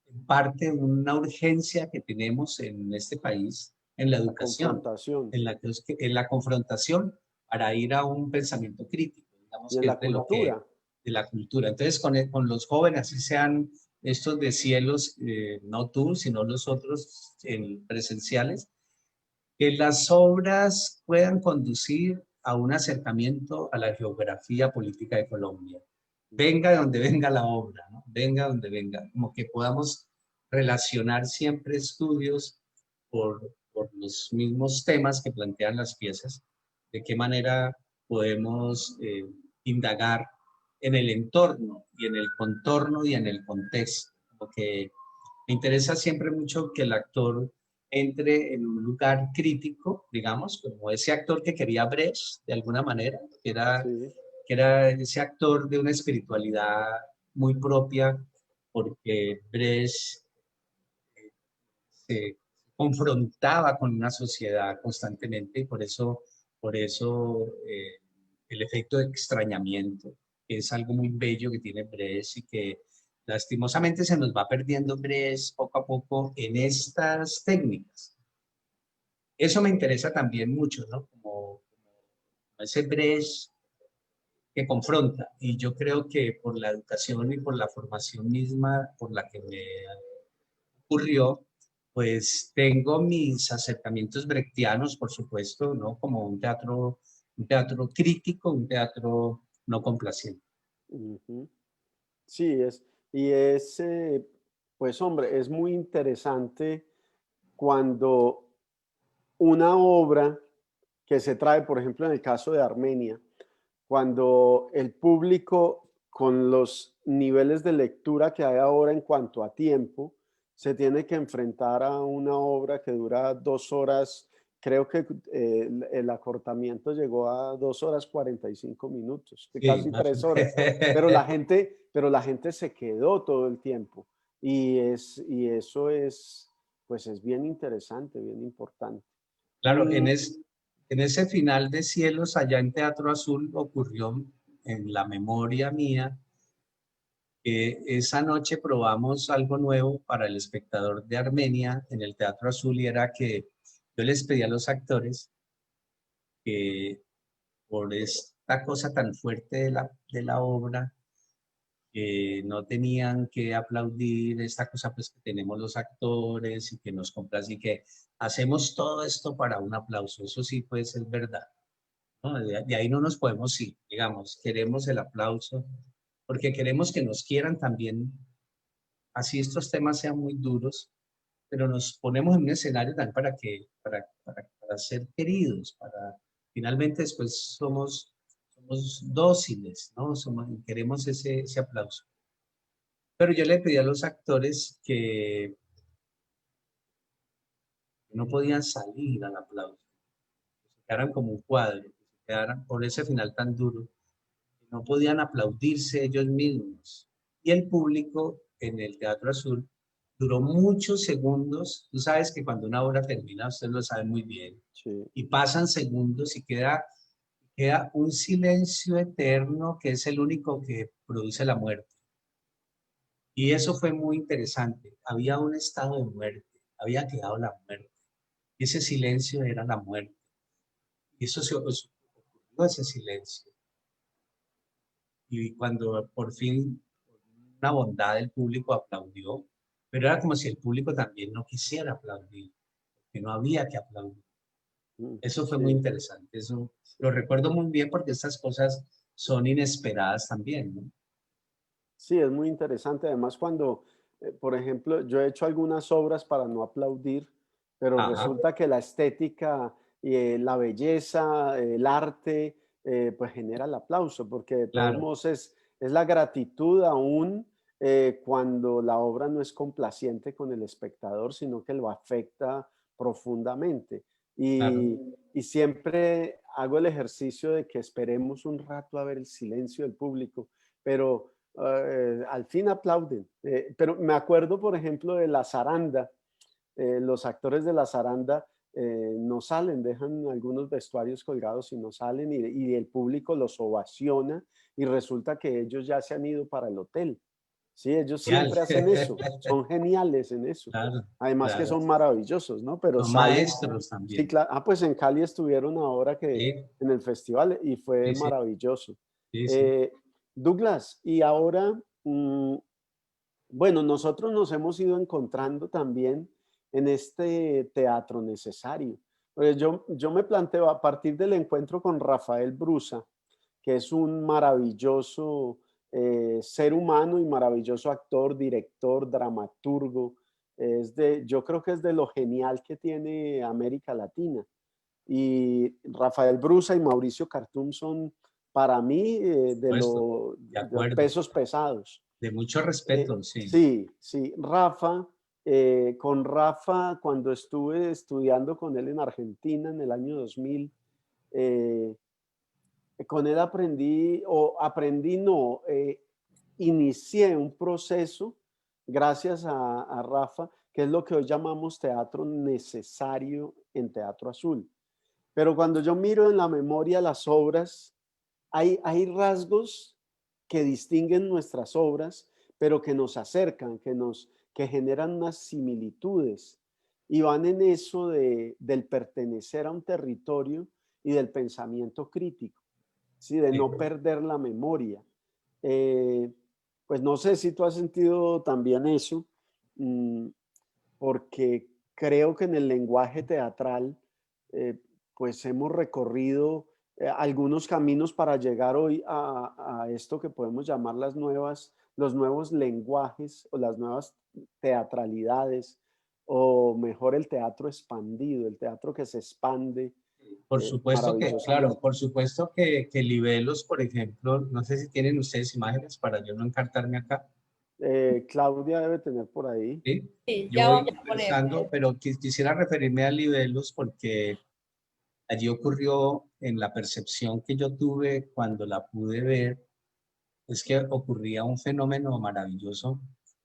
en parte una urgencia que tenemos en este país, en la La educación, confrontación. en la confrontación para ir a un pensamiento crítico, digamos Y en que la es cultura. de la cultura. Entonces, con los jóvenes, así sean estos de cielos, no tú, sino los otros presenciales, que las obras puedan conducir a un acercamiento a la geografía política de Colombia. Venga de donde venga la obra, ¿no? Venga de donde venga, como que podamos relacionar siempre estudios por los mismos temas que plantean las piezas, de qué manera podemos indagar en el entorno y en el contorno y en el contexto. Porque me interesa siempre mucho que el actor entre en un lugar crítico, digamos, como ese actor que quería Brecht, de alguna manera, Sí. que era ese actor de una espiritualidad muy propia, porque Brecht se confrontaba con una sociedad constantemente y por eso el efecto de extrañamiento, que es algo muy bello que tiene Brecht y que lastimosamente se nos va perdiendo Brecht poco a poco en estas técnicas. Eso me interesa también mucho, ¿no? Como ese Brecht que confronta. Y yo creo que por la educación y por la formación misma por la que me ocurrió, pues tengo mis acercamientos brechtianos, por supuesto, ¿no? Como un teatro crítico, un teatro no complaciente. Ujú. Sí, Y es, pues hombre, es muy interesante cuando una obra que se trae, por ejemplo, en el caso de Armenia, cuando el público, con los niveles de lectura que hay ahora en cuanto a tiempo, se tiene que enfrentar a una obra que dura 2 horas. Creo que el acortamiento llegó a 2 horas 45 minutos, que Sí, casi más. 3 horas. Pero la gente se quedó todo el tiempo. Y eso es, pues es bien interesante, bien importante. Claro, Mm, en ese final de Cielos, allá en Teatro Azul, ocurrió en la memoria mía que esa noche probamos algo nuevo para el espectador de Armenia en el Teatro Azul y era que yo les pedí a los actores que por esta cosa tan fuerte de la obra, que no tenían que aplaudir esta cosa pues que tenemos los actores y que nos compras y que hacemos todo esto para un aplauso. Eso sí puede ser verdad, ¿no? De ahí no nos podemos ir, digamos, queremos el aplauso porque queremos que nos quieran también, así estos temas sean muy duros, pero nos ponemos en un escenario también para ser queridos, para finalmente después somos dóciles, ¿no? Queremos ese aplauso. Pero yo le pedí a los actores que no podían salir al aplauso, que se quedaran como un cuadro, que se quedaran por ese final tan duro, que no podían aplaudirse ellos mismos. Y el público en el Teatro Azul duró muchos segundos. Tú sabes que cuando una obra termina, usted lo sabe muy bien, sí. y pasan segundos y queda un silencio eterno que es el único que produce la muerte. Y eso fue muy interesante. Había un estado de muerte, había quedado la muerte. Y ese silencio era la muerte. Y eso se ocurrió, ese silencio. Y cuando por fin una bondad del público aplaudió, pero era como si el público también no quisiera aplaudir, que no había que aplaudir. Eso fue muy Sí, interesante. Eso lo recuerdo muy bien porque estas cosas son inesperadas también, ¿no? sí, es muy interesante. Además, cuando, por ejemplo, yo he hecho algunas obras para no aplaudir, pero Ajá, resulta que la estética, la belleza, el arte, pues genera el aplauso, porque de todos claro, modos es la gratitud aún cuando la obra no es complaciente con el espectador, sino que lo afecta profundamente. claro. Y siempre hago el ejercicio de que esperemos un rato a ver el silencio del público, pero al fin aplauden. Pero me acuerdo, por ejemplo, de La Zaranda. Los actores de La Zaranda no salen, dejan algunos vestuarios colgados y no salen, y el público los ovaciona y resulta que ellos ya se han ido para el hotel. Sí, ellos Genial. siempre hacen eso, son geniales en eso. Claro, Además que claro. son maravillosos, ¿no? Pero Son salen, maestros sí, también. claro. Ah, pues en Cali estuvieron ahora que Sí, en el festival y fue sí, sí, maravilloso. sí, sí. Eh, Douglas, y ahora, bueno, nosotros nos hemos ido encontrando también en este teatro necesario. Pues yo me planteo a partir del encuentro con Rafael Brusa, que es un maravilloso ser humano y maravilloso actor, director, dramaturgo. Yo creo que es de lo genial que tiene América Latina. Y Rafael Brusa y Mauricio Cartún son para mí Puesto, de de los acuerdo. pesos pesados. De mucho respeto, sí. Sí, sí, Rafa, con Rafa, cuando estuve estudiando con él en Argentina en el año 2000, eh, con él no, inicié un proceso gracias a Rafa, que es lo que hoy llamamos teatro necesario en Teatro Azul. Pero cuando yo miro en la memoria las obras, hay rasgos que distinguen nuestras obras, pero que nos acercan, que generan unas similitudes y van en eso del pertenecer a un territorio y del pensamiento crítico, ¿sí? De Sí. no perder la memoria. Eh, pues no sé si tú has sentido también eso, mm, porque creo que en el lenguaje teatral, eh, pues hemos recorrido algunos caminos para llegar hoy a esto que podemos llamar los nuevos lenguajes o las nuevas teatralidades, o mejor el teatro expandido, el teatro que se expande Por supuesto que, claro, maravillosamente. por supuesto que Libelos, por ejemplo, no sé si tienen ustedes imágenes para yo no encartarme acá, Claudia debe tener por ahí. ¿sí? Sí, Yo ya voy vamos a poner. conversando, pero quisiera referirme a Libelos porque allí ocurrió en la percepción que yo tuve cuando la pude ver, es que ocurría un fenómeno maravilloso,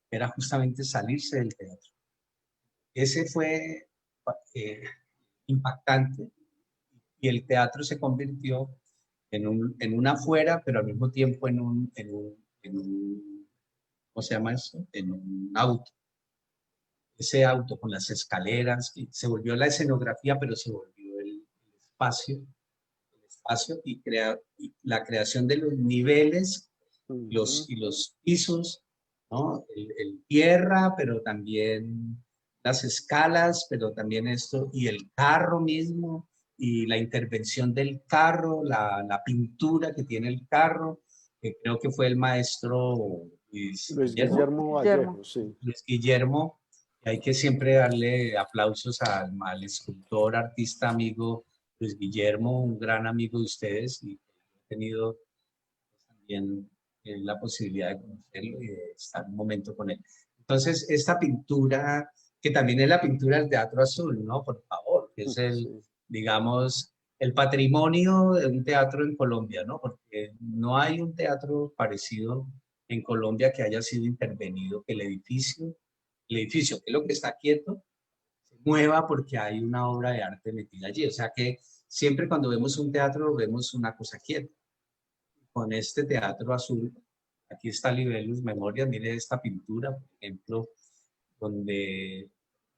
que era justamente salirse del teatro. Ese fue eh, impactante y el teatro se convirtió en una afuera, pero al mismo tiempo ¿cómo se llama eso? En un auto. Ese auto con las escaleras, y se volvió la escenografía, pero se volvió espacio, el espacio y la creación de los niveles Ujú. y los pisos, ¿no? Tierra, pero también las escalas, pero también esto, y el carro mismo, y la intervención del carro, la pintura que tiene el carro, que creo que fue el maestro Luis Luis Guillermo. Guillermo Guillermo. Vallejo, sí. Luis Guillermo, y hay que siempre darle aplausos al escultor, artista, amigo Luis Guillermo, un gran amigo de ustedes, y he tenido también la posibilidad de conocerlo y de estar un momento con él. Entonces, esta pintura, que también es la pintura del Teatro Azul, ¿no? Por favor, que es Sí. digamos, el patrimonio de un teatro en Colombia, ¿no? Porque no hay un teatro parecido en Colombia que haya sido intervenido, que el edificio, que es lo que está quieto, se mueva porque hay una obra de arte metida allí. O sea que siempre cuando vemos un teatro vemos una cosa quieta. Con este Teatro Azul, aquí está Libelus Memorias, mire esta pintura, por ejemplo, donde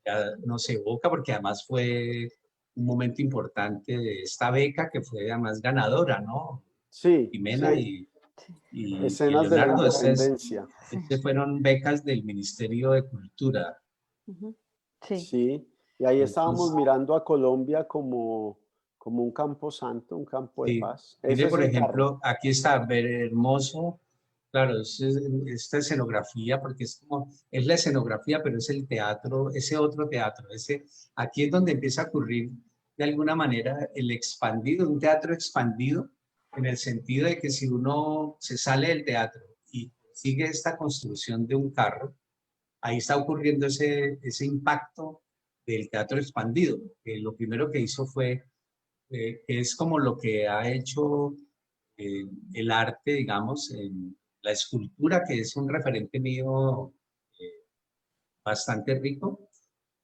ya nos evoca, porque además fue un momento importante de esta beca que fue además ganadora, ¿no? Sí, Jimena sí. Sí, y Escenas de la Leonardo, independencia. sí. estas fueron becas del Ministerio de Cultura. Ujú. Sí, Sí. Y ahí estábamos Entonces, mirando a Colombia como un campo santo, un campo de sí, paz. mire, Ese es por el carro. ejemplo, aquí está, ver, hermoso, claro, esta escenografía, porque es la escenografía, pero es el teatro, ese otro teatro, aquí es donde empieza a ocurrir de alguna manera el expandido, un teatro expandido, en el sentido de que si uno se sale del teatro y sigue esta construcción de un carro, ahí está ocurriendo ese impacto del teatro expandido, que lo primero que hizo fue es como lo que ha hecho el arte, digamos, en la escultura, que es un referente mío bastante rico,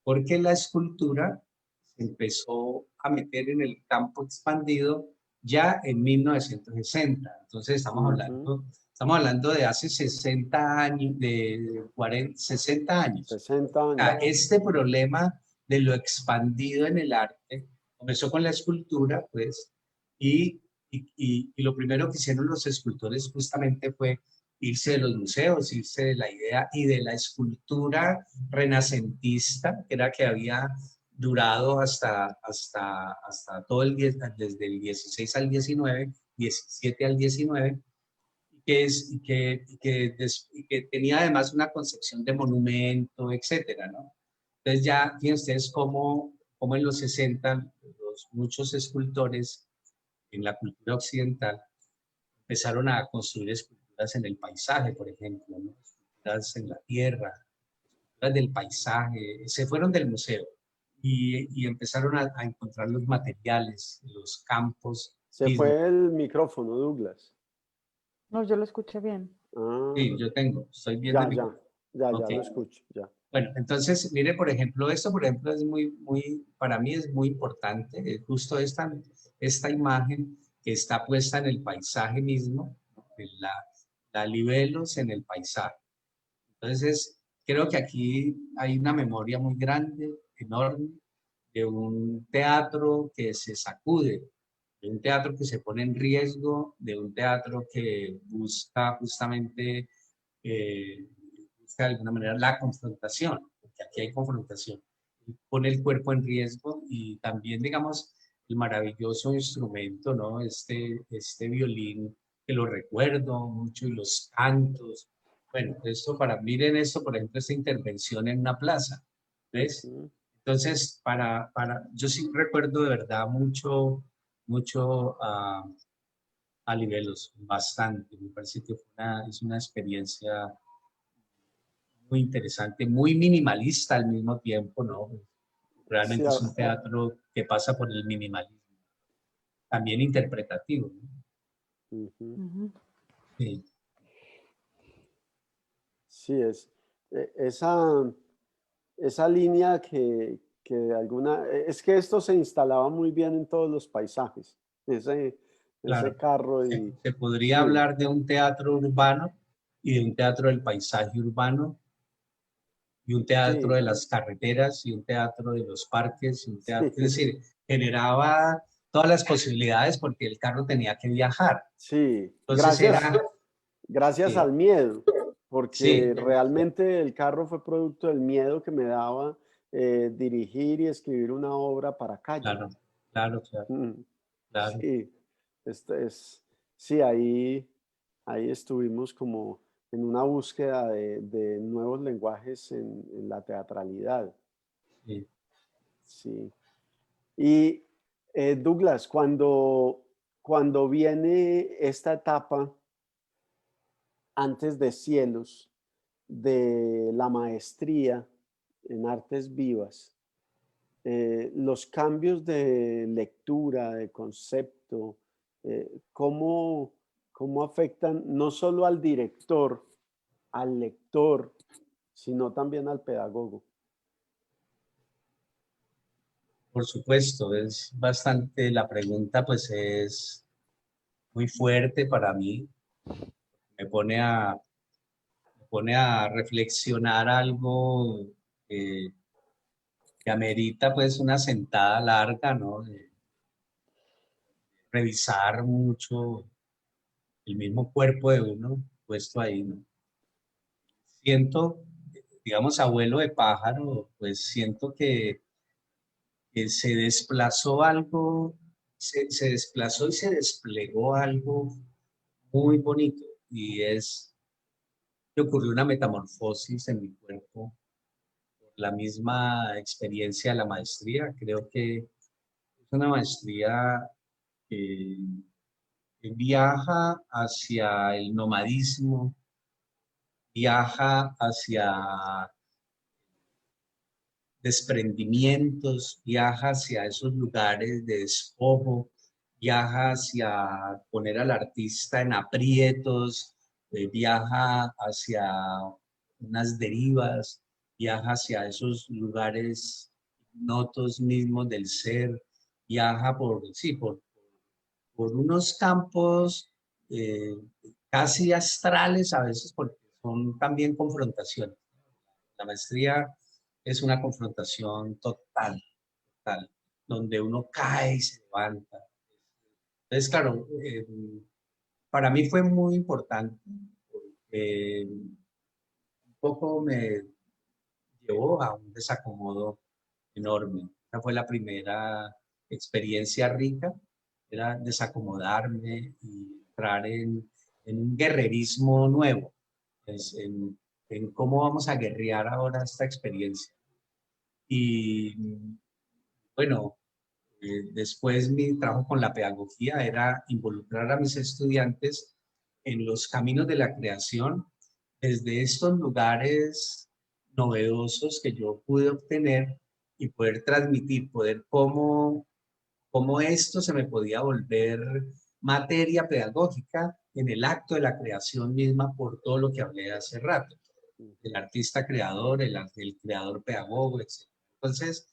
porque la escultura se empezó a meter en el campo expandido ya en 1960. Entonces Ujú. estamos hablando de hace 60 años, de 40, 60 años. 60 Sea, años. este problema de lo expandido en el arte comenzó con la escultura, pues, y lo primero que hicieron los escultores justamente fue irse de los museos, irse de la idea y de la escultura renacentista, que era que había durado hasta todo desde el 16 al 19, 17 al 19, y que tenía además una concepción de monumento, etcétera, ¿no? Entonces ya tienen ustedes cómo en los 60 muchos escultores en la cultura occidental empezaron a construir esculturas en el paisaje, por ejemplo, ¿no? Esculturas en la tierra, esculturas del paisaje, se fueron del museo y empezaron a encontrar los materiales, los campos Se mismos. fue el micrófono, Douglas. no, yo lo escuché bien. Ah, Sí, estoy viendo ya, el ya, micrófono. ya Ok. lo escucho, ya. Bueno, entonces, mire, por ejemplo, esto, por ejemplo, es para mí es muy importante, justo esta imagen que está puesta en el paisaje mismo, ¿no? La libelos en el paisaje. Entonces, creo que aquí hay una memoria muy grande, enorme, de un teatro que se sacude, de un teatro que se pone en riesgo, de un teatro que busca justamente busca de alguna manera la confrontación, porque aquí hay confrontación, pone el cuerpo en riesgo y también, digamos, el maravilloso instrumento, ¿no? Este violín que lo recuerdo mucho y los cantos, Bueno, esto miren esto, por ejemplo, esta intervención en una plaza, ¿ves? Ujú. Entonces, yo sí recuerdo de verdad mucho a Libelos, bastante. Me parece que es una experiencia muy interesante, muy minimalista al mismo tiempo, ¿no? Sí, Realmente es un teatro que pasa por el minimalismo, también interpretativo, ¿no? ujú. Ujú. Sí, Sí, esa línea que es que esto se instalaba muy bien en todos los paisajes, ese claro. carro Se, y se podría sí, hablar de un teatro urbano y de un teatro del paisaje urbano y un teatro sí, de las carreteras y un teatro de los parques y un teatro, es sí, decir, generaba todas las posibilidades porque el carro tenía que viajar. sí, Entonces era, gracias sí, al miedo, porque sí, realmente el carro fue producto del miedo que me daba dirigir y escribir una obra para calle. claro, claro, claro, Mm, claro. sí, esto es, sí, ahí estuvimos como en una búsqueda de nuevos lenguajes en la teatralidad, Sí. sí. Y Douglas, cuando viene esta etapa antes de Cielos de la maestría en artes vivas, los cambios de lectura, de concepto, ¿cómo afectan no solo al director, al lector, sino también al pedagogo? Por supuesto, es bastante, la pregunta pues es muy fuerte para mí, me pone me pone a reflexionar algo eh, que amerita pues una sentada larga, ¿no? De revisar mucho el mismo cuerpo de uno puesto ahí, ¿no? Siento, digamos, abuelo de pájaro, pues siento que se desplazó algo, se desplazó y se desplegó algo muy bonito y es que ocurrió una metamorfosis en mi cuerpo por la misma experiencia de la maestría. Creo que es una maestría que viaja hacia el nomadismo, viaja hacia desprendimientos, viaja hacia esos lugares de despojo, viaja hacia poner al artista en aprietos, viaja hacia unas derivas, viaja hacia esos lugares notos mismos del ser, viaja sí, por unos campos eh, casi astrales a veces, porque son también confrontaciones. La maestría es una confrontación total, total, donde uno cae y se levanta. Entonces, claro, para mí fue muy importante, porque un poco me llevó a un desacomodo enorme. Esa fue la primera experiencia rica, era desacomodarme y entrar en un guerrerismo nuevo, es en cómo vamos a guerrear ahora esta experiencia. Y bueno, después mi trabajo con la pedagogía era involucrar a mis estudiantes en los caminos de la creación desde estos lugares novedosos que yo pude obtener y poder transmitir, cómo esto se me podía volver materia pedagógica en el acto de la creación misma por todo lo que hablé hace rato, el Ujú. artista creador, el creador pedagogo, etc. Entonces,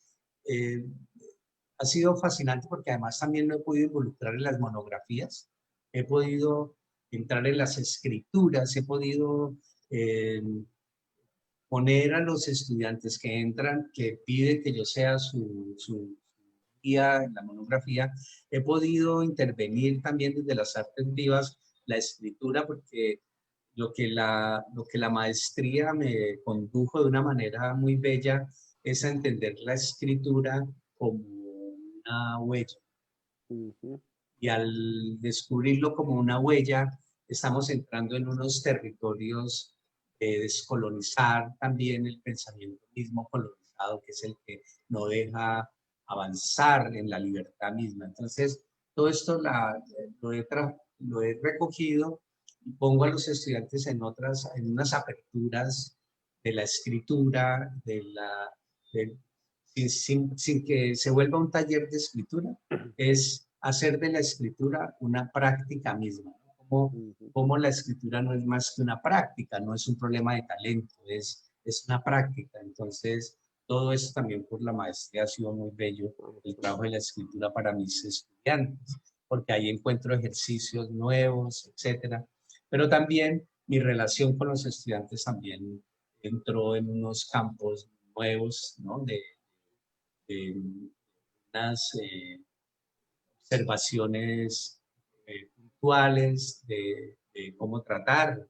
eh, ha sido fascinante porque además también me he podido involucrar en las monografías, he podido entrar en las escrituras, he podido eh, poner a los estudiantes que entran, que pide que yo sea su guía en la monografía, he podido intervenir también desde las artes vivas, la escritura, porque lo que la maestría me condujo de una manera muy bella es a entender la escritura como una huella. Ujú. Y al descubrirlo como una huella, estamos entrando en unos territorios descolonizar también el pensamiento mismo colonizado, que es el que no deja avanzar en la libertad misma. Entonces, todo esto lo he recogido y pongo a los estudiantes en unas aperturas de la escritura, sin que se vuelva un taller de escritura, es hacer de la escritura una práctica misma, ¿no? Como la escritura no es más que una práctica, no es un problema de talento, es una práctica. Entonces, todo eso también por la maestría ha sido muy bello, el trabajo de la escritura para mis estudiantes, porque ahí encuentro ejercicios nuevos, etcétera. Pero también mi relación con los estudiantes también entró en unos campos nuevos, ¿no? De unas observaciones puntuales de cómo tratar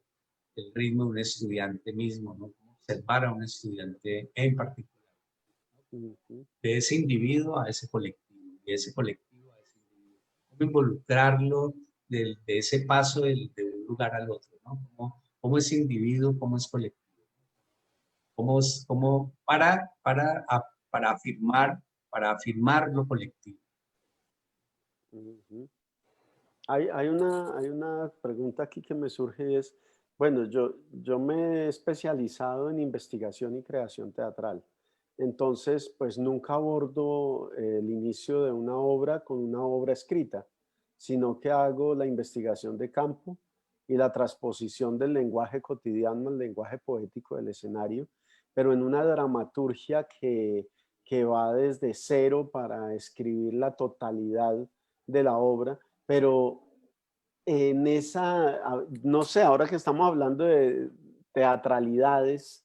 el ritmo de un estudiante mismo, ¿no? Cómo observar a un estudiante en particular, de ese individuo a ese colectivo, de ese colectivo a ese individuo, cómo involucrarlo de ese paso de un lugar al otro, ¿no? Cómo es individuo, cómo es colectivo, cómo para afirmar lo colectivo. Hay una pregunta aquí que me surge y es, bueno, yo me he especializado en investigación y creación teatral. Entonces, pues nunca abordo el inicio de una obra con una obra escrita, sino que hago la investigación de campo y la transposición del lenguaje cotidiano al lenguaje poético del escenario, pero en una dramaturgia que va desde cero para escribir la totalidad de la obra, pero en no sé, ahora que estamos hablando de teatralidades,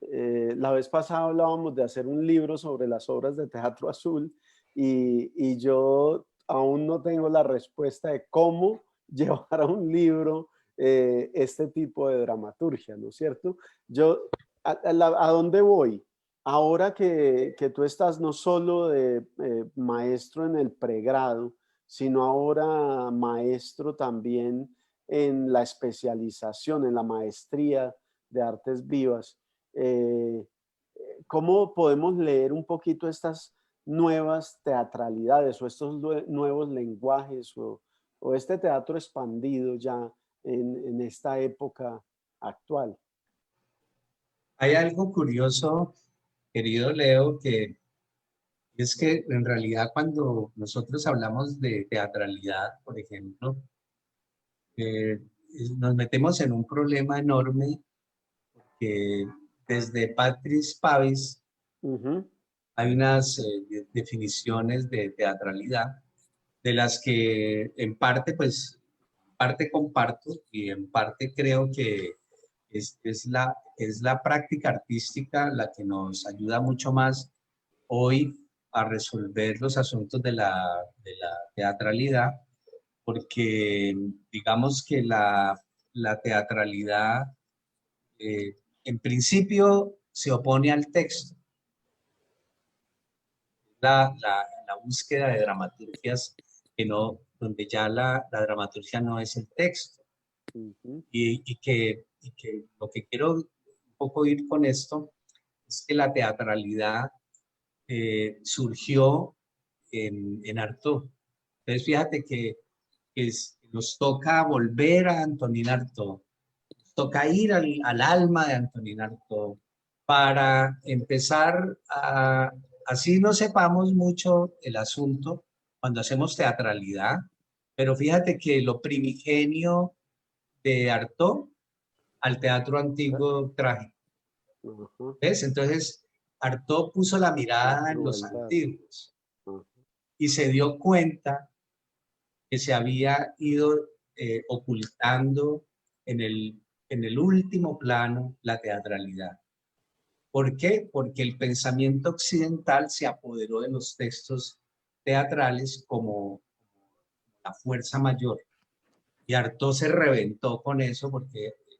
la vez pasada hablábamos de hacer un libro sobre las obras de Teatro Azul y yo aún no tengo la respuesta de cómo llevar a un libro este tipo de dramaturgia, ¿no es cierto? Yo, ¿a dónde voy? Ahora que tú estás no solo de maestro en el pregrado, sino ahora maestro también en la especialización, en la maestría de artes vivas. ¿Cómo podemos leer un poquito estas nuevas teatralidades o estos nuevos lenguajes o este teatro expandido ya en esta época actual? Hay algo curioso, querido Leo, que es que en realidad cuando nosotros hablamos de teatralidad, por ejemplo, eh, nos metemos en un problema enorme que desde Patris Pavis hay unas definiciones de teatralidad de las que en parte, pues, en parte comparto y en parte creo que es la práctica artística la que nos ayuda mucho más hoy a resolver los asuntos de la teatralidad, porque digamos que la teatralidad en principio se opone al texto. La búsqueda de dramaturgias que no, donde ya la dramaturgia no es el texto. Y que lo que quiero un poco ir con esto es que la teatralidad surgió en Artaud. Entonces, fíjate que nos toca volver a Antonin Artaud, nos toca ir al alma de Antonin Artaud para empezar a, así no sepamos mucho el asunto cuando hacemos teatralidad, pero fíjate que lo primigenio de Artaud al teatro antiguo trágico. ¿Ves? Entonces, Artaud puso la mirada en los antiguos y se dio cuenta que se había ido ocultando en el último plano la teatralidad. ¿Por qué? Porque el pensamiento occidental se apoderó de los textos teatrales como la fuerza mayor. Y Artaud se reventó con eso porque el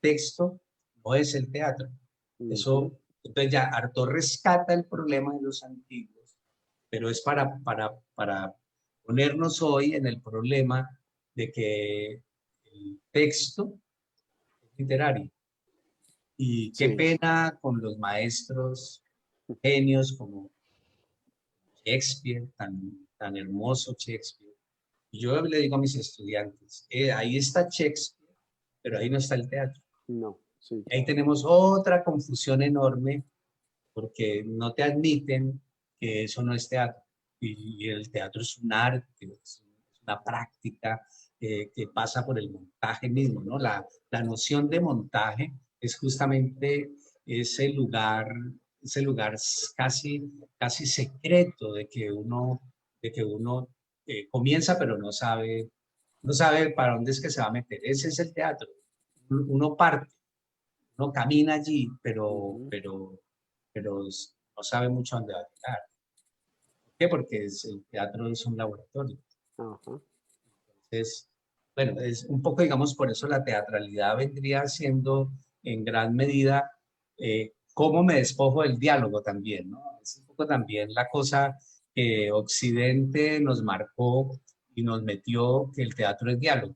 texto no es el teatro. Eso, entonces ya Artaud rescata el problema de los antiguos, pero es para ponernos hoy en el problema de que el texto es literario Y qué Sí. pena con los maestros genios como Shakespeare, tan hermoso Shakespeare. Y yo le digo a mis estudiantes, ahí está Shakespeare, pero ahí no está el teatro. No, sí, Ahí claro. tenemos otra confusión enorme porque no te admiten que eso no es teatro. Y el teatro es un arte, es una práctica que pasa por el montaje mismo, ¿no? La noción de montaje es justamente ese lugar casi secreto de que uno comienza pero no sabe para dónde es que se va a meter. Ese es el teatro. Uno parte, uno camina allí, Ujú. pero no sabe mucho a dónde va a llegar. ¿Por qué? Porque el teatro es un laboratorio. Ajá. Entonces, bueno, es un poco, digamos, por eso la teatralidad vendría siendo en gran medida cómo me despojo del diálogo también, ¿no? Es un poco también la cosa que Occidente nos marcó y nos metió que el teatro es diálogo.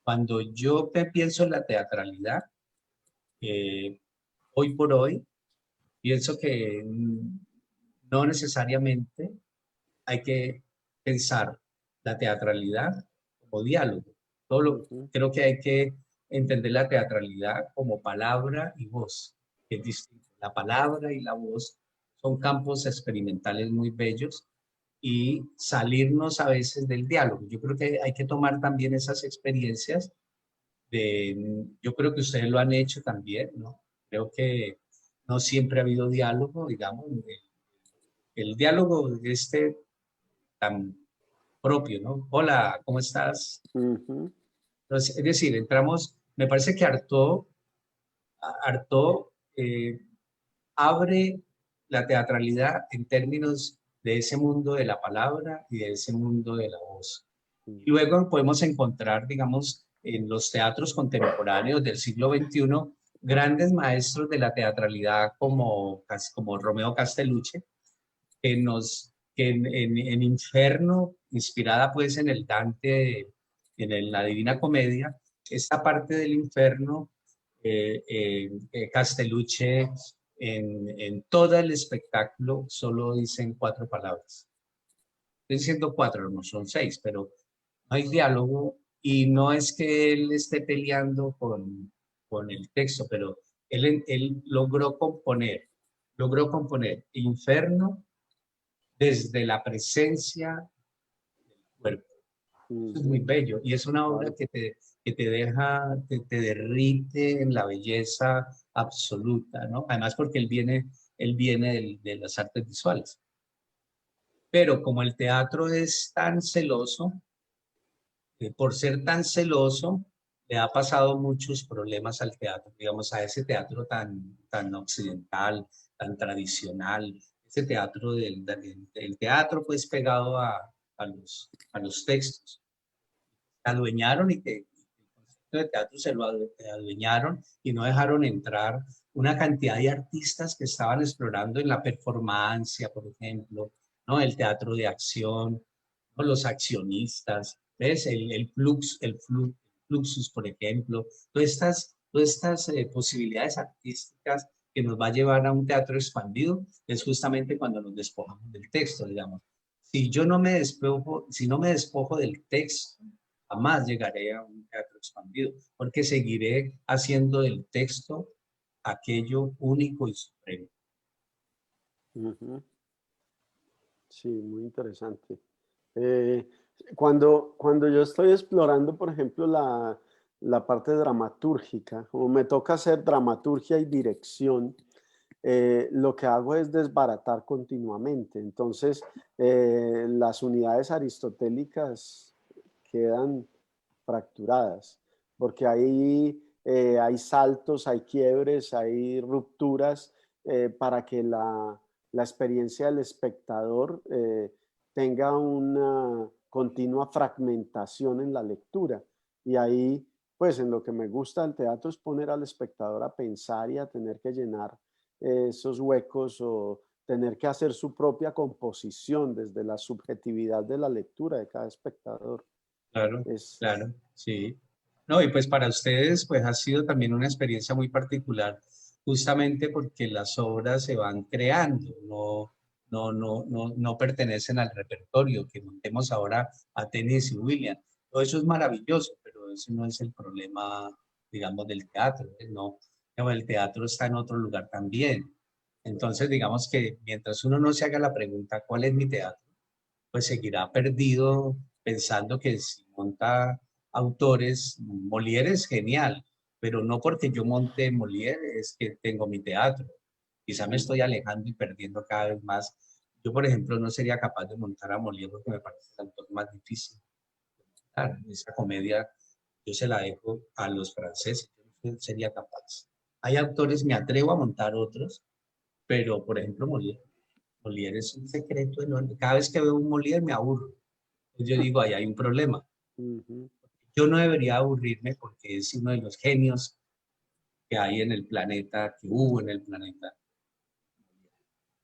Cuando yo pienso en la teatralidad, eh, hoy por hoy, pienso que no necesariamente hay que pensar la teatralidad como diálogo. Ujú. Creo que hay que entender la teatralidad como palabra y voz, que es distinto. La palabra y la voz son campos experimentales muy bellos y salirnos a veces del diálogo. Yo creo que hay que tomar también esas experiencias yo creo que ustedes lo han hecho también, ¿no? Creo que no siempre ha habido diálogo, digamos, el diálogo tan propio, ¿no? Hola, ¿cómo estás? Ujú. Entonces, es decir, entramos, me parece que Artaud abre la teatralidad en términos de ese mundo de la palabra y de ese mundo de la voz. Y Ujú. luego podemos encontrar, digamos, en los teatros contemporáneos del siglo XXI, grandes maestros de la teatralidad como Romeo Castellucci, que en Inferno, inspirada pues en el Dante, la Divina Comedia, esta parte del infierno, Castellucci en todo el espectáculo solo dicen 4 palabras. Estoy diciendo 4, no son 6, pero no hay diálogo y no es que él esté peleando con el texto, pero él logró componer Inferno desde la presencia del cuerpo. Eso es muy Ujú. bello y es una obra Claro. que te deja, te derrite en la belleza absoluta, ¿no? Además porque él viene de las artes visuales. Pero como el teatro es tan celoso, por ser tan celoso, le ha pasado muchos problemas al teatro, digamos, a ese teatro tan occidental, tan tradicional, ese teatro del teatro pues pegado a los textos. Se adueñaron y que el concepto de teatro se lo adueñaron y no dejaron entrar una cantidad de artistas que estaban explorando en la performance, por ejemplo, ¿no? El teatro de acción, ¿no? Los accionistas, ¿ves? Fluxus, por ejemplo, todas estas posibilidades artísticas que nos va a llevar a un teatro expandido es justamente cuando nos despojamos del texto, digamos. Si no me despojo del texto, jamás llegaré a un teatro expandido, porque seguiré haciendo del texto aquello único y supremo. Ujú. Sí, muy interesante. Eh, cuando yo estoy explorando, por ejemplo, la parte dramatúrgica, como me toca hacer dramaturgia y dirección, lo que hago es desbaratar continuamente. Entonces, las unidades aristotélicas quedan fracturadas, porque ahí hay saltos, hay quiebres, hay rupturas para que la experiencia del espectador tenga una continua fragmentación en la lectura. Y ahí, pues en lo que me gusta del teatro es poner al espectador a pensar y a tener que llenar esos huecos o tener que hacer su propia composición desde la subjetividad de la lectura de cada espectador. Claro, Es, claro, sí. No, y pues para ustedes pues ha sido también una experiencia muy particular, justamente porque las obras se van creando, no pertenecen al repertorio que montemos ahora a Tennessee Williams. Todo eso es maravilloso, pero eso no es el problema, digamos, del teatro, ¿eh? No, digamos, el teatro está en otro lugar también. Entonces, digamos que mientras uno no se haga la pregunta, ¿cuál es mi teatro? Pues seguirá perdido pensando que si monta autores, Molière es genial, pero no porque yo monte Molière es que tengo mi teatro. Quizá me estoy alejando y perdiendo cada vez más. Yo, por ejemplo, no sería capaz de montar a Molière porque me parece el autor más difícil. Claro, esa comedia yo se la dejo a los franceses, yo no sería capaz. Hay autores, me atrevo a montar otros, pero por ejemplo Molière. Molière es un secreto enorme. Cada vez que veo un Molière me aburro. Entonces yo digo, ahí hay un problema. Ujú. Yo no debería aburrirme porque es uno de los genios que hay en el planeta, que hubo en el planeta.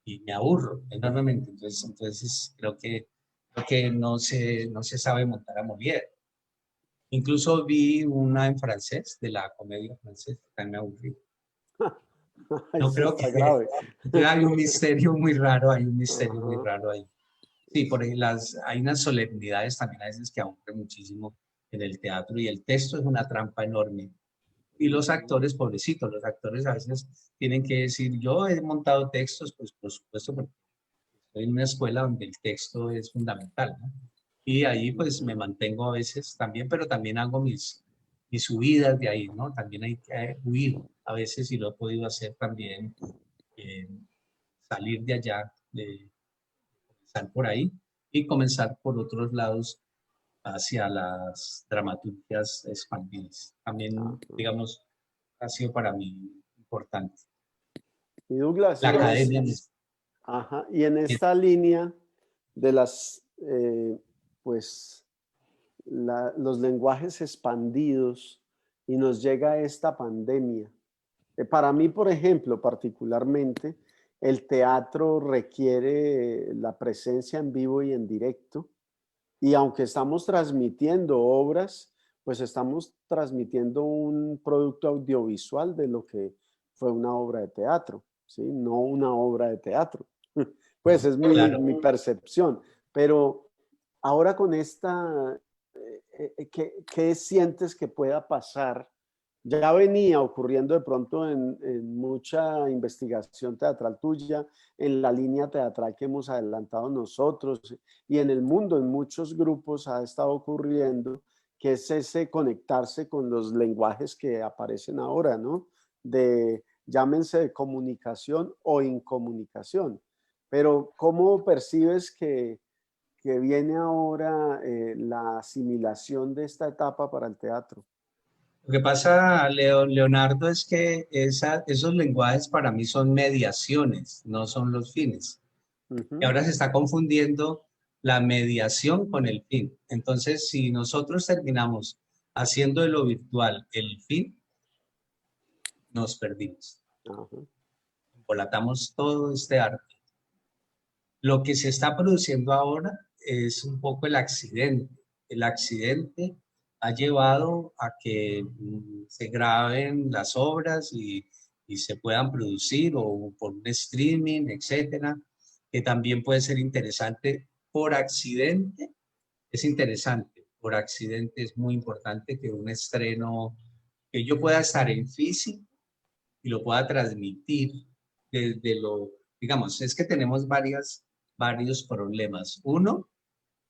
Y me aburro enormemente. Entonces creo que no se sabe montar a Molière. Incluso vi una en francés, de la comedia francesa, también me aburrí. Ay, No sí creo está que... grave. Hay un misterio muy raro, hay un misterio muy Ajá. raro ahí. Sí, por ahí hay unas solemnidades también a veces que aburren muchísimo en el teatro y el texto es una trampa enorme. Y los Ujú. actores, pobrecitos, los actores a veces tienen que decir, yo he montado textos, pues por supuesto, porque estoy en una escuela donde el texto es fundamental, ¿no? Y ahí pues me mantengo a veces también, pero también hago mis subidas de ahí, ¿no? También hay que huir a veces y lo he podido hacer también, eh, salir de allá, de comenzar por ahí y comenzar por otros lados hacia las dramaturgias expandidas. También, Ajá. digamos, ha sido para mí importante. Y Douglas, La academia misma. ajá, y en esta línea de las, pues, los lenguajes expandidos y nos llega esta pandemia. Para mí, por ejemplo, particularmente, el teatro requiere la presencia en vivo y en directo. Y aunque estamos transmitiendo obras, pues estamos transmitiendo un producto audiovisual de lo que fue una obra de teatro, ¿sí? No una obra de teatro. Pues es Claro. mi percepción. Pero ahora con esta, ¿qué sientes que pueda pasar? Ya venía ocurriendo de pronto en mucha investigación teatral tuya, en la línea teatral que hemos adelantado nosotros y en el mundo, en muchos grupos ha estado ocurriendo, que es ese conectarse con los lenguajes que aparecen ahora, ¿no? Llámense de comunicación o incomunicación. Pero ¿cómo percibes que viene ahora la asimilación de esta etapa para el teatro? Lo que pasa, Leonardo, es que esos lenguajes para mí son mediaciones, no son los fines. Y Ujú. ahora se está confundiendo la mediación con el fin. Entonces, si nosotros terminamos haciendo de lo virtual el fin, nos perdimos. Ajá. Embolatamos todo este arte. Lo que se está produciendo ahora es un poco el accidente. El accidente ha llevado a que se graben las obras y se puedan producir o por un streaming, etcétera, que también puede ser interesante por accidente. Es interesante, por accidente es muy importante que un estreno, que yo pueda estar en físico y lo pueda transmitir desde lo, digamos, es que tenemos varios problemas. Uno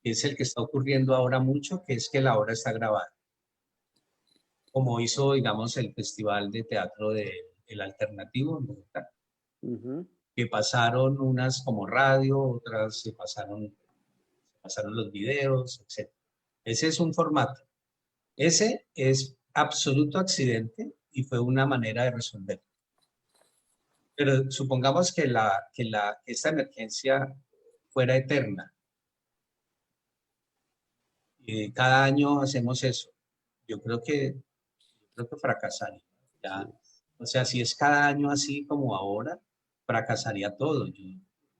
es el que está ocurriendo ahora mucho, que es que la obra está grabada, como hizo, digamos, el Festival de Teatro El Alternativo en Bogotá, Ujú. que pasaron unas como radio, otras se pasaron los videos, etc. Ese es un formato. Ese es absoluto accidente y fue una manera de resolver. Pero supongamos que esta emergencia fuera eterna y cada año hacemos eso. Yo creo que fracasaría. Sí. Ya, o sea, si es cada año así como ahora, fracasaría todo. Yo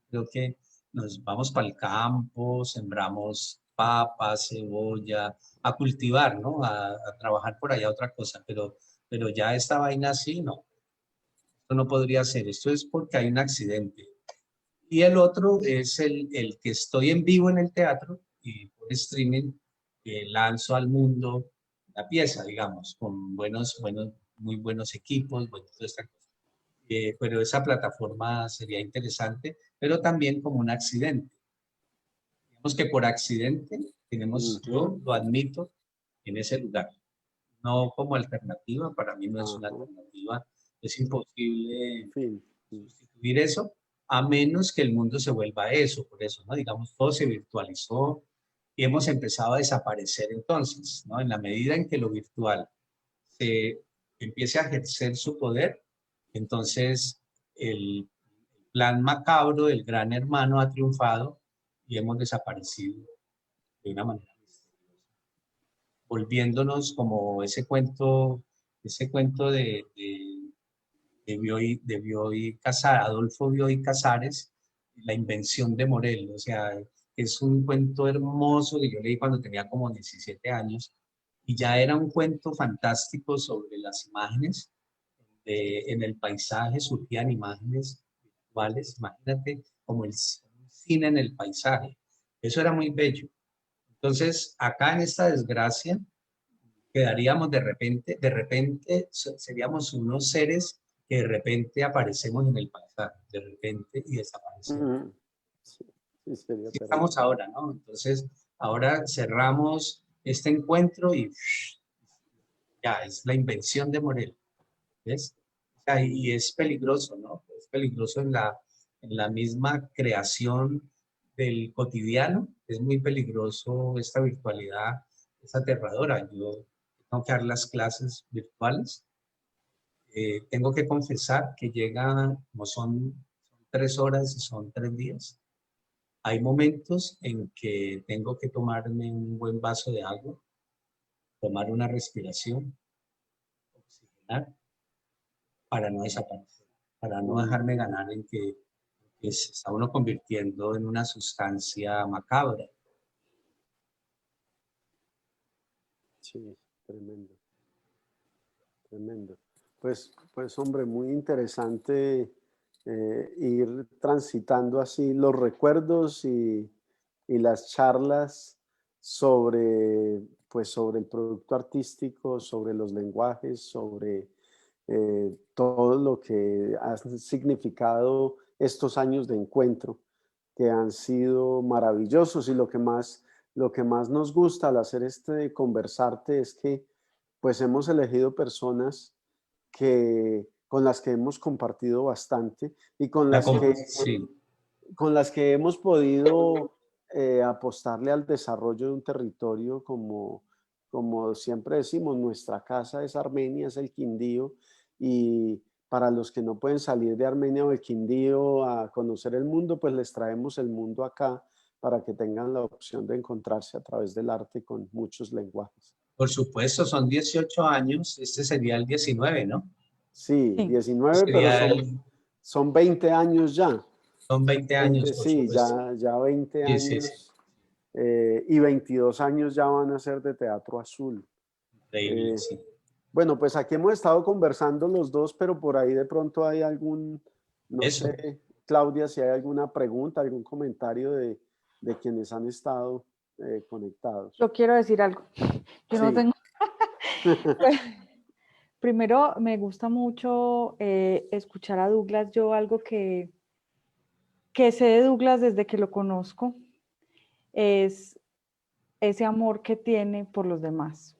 creo que nos vamos para el campo, sembramos papa, cebolla, a cultivar, ¿no? A trabajar por allá otra cosa, pero ya esta vaina así, no. Esto no podría ser, esto es porque hay un accidente. Y el otro es el que estoy en vivo en el teatro y por streaming lanzo al mundo la pieza, digamos, con muy buenos equipos, bueno, toda esta cosa. Pero esa plataforma sería interesante, pero también como un accidente. Digamos que por accidente tenemos, yo lo admito, en ese lugar. No como alternativa, para mí no es una Ajá. alternativa, es imposible Fin. sustituir eso, a menos que el mundo se vuelva eso, por eso, ¿no? Digamos, todo se virtualizó y hemos empezado a desaparecer entonces, ¿no? En la medida en que lo virtual se empiece a ejercer su poder, entonces el plan macabro del gran hermano ha triunfado y hemos desaparecido de una manera misteriosa, volviéndonos como ese cuento de Bioy Casares, Adolfo Bioy Casares, La invención de Morel, o sea, es un cuento hermoso que yo leí cuando tenía como 17 años y ya era un cuento fantástico sobre las imágenes, en el paisaje surgían imágenes virtuales, imagínate como el cine en el paisaje, eso era muy bello. Entonces, acá en esta desgracia, quedaríamos de repente seríamos unos seres que de repente aparecemos en el paisaje, de repente y desaparecemos. Ujú. Sí, sí, sería Así terrible. estamos ahora, ¿no? Entonces, ahora cerramos este encuentro y ya, es la invención de Morel, ¿ves? O sea, y es peligroso, ¿no? Es peligroso en la misma creación del cotidiano, es muy peligroso esta virtualidad, es aterradora. Yo tengo que dar las clases virtuales. Tengo que confesar que llega, como son 3 horas y son 3 días, hay momentos en que tengo que tomarme un buen vaso de agua, tomar una respiración, oxigenar, para no desaparecer, para no dejarme ganar en que se está uno convirtiendo en una sustancia macabra. Sí, tremendo, tremendo. Pues hombre, muy interesante ir transitando así los recuerdos y las charlas sobre, pues sobre el producto artístico, sobre los lenguajes, sobre todo lo que han significado estos años de encuentro, que han sido maravillosos y lo que más nos gusta al hacer este conversarte es que pues hemos elegido personas con las que hemos compartido bastante y Sí, con las que hemos podido apostarle al desarrollo de un territorio como siempre decimos, nuestra casa es Armenia, es el Quindío, y para los que no pueden salir de Armenia o el Quindío a conocer el mundo, pues les traemos el mundo acá para que tengan la opción de encontrarse a través del arte con muchos lenguajes. por supuesto, son 18 años, este sería el 19, ¿no? Sí, Sí. 19, pero Sería son 20 años ya. son 20 20, años, por sí, supuesto. ya 20 Sí, sí, sí, años y 22 años ya van a ser de Teatro Azul. increíble, Eh, sí. bueno, pues aquí hemos estado conversando los dos, pero por ahí de pronto hay no Eso. sé, Claudia, si hay alguna pregunta, algún comentario de quienes han estado conectados. Yo quiero decir algo. Yo no Sí. tengo. Primero, me gusta mucho escuchar a Douglas. Yo algo que sé de Douglas desde que lo conozco es ese amor que tiene por los demás.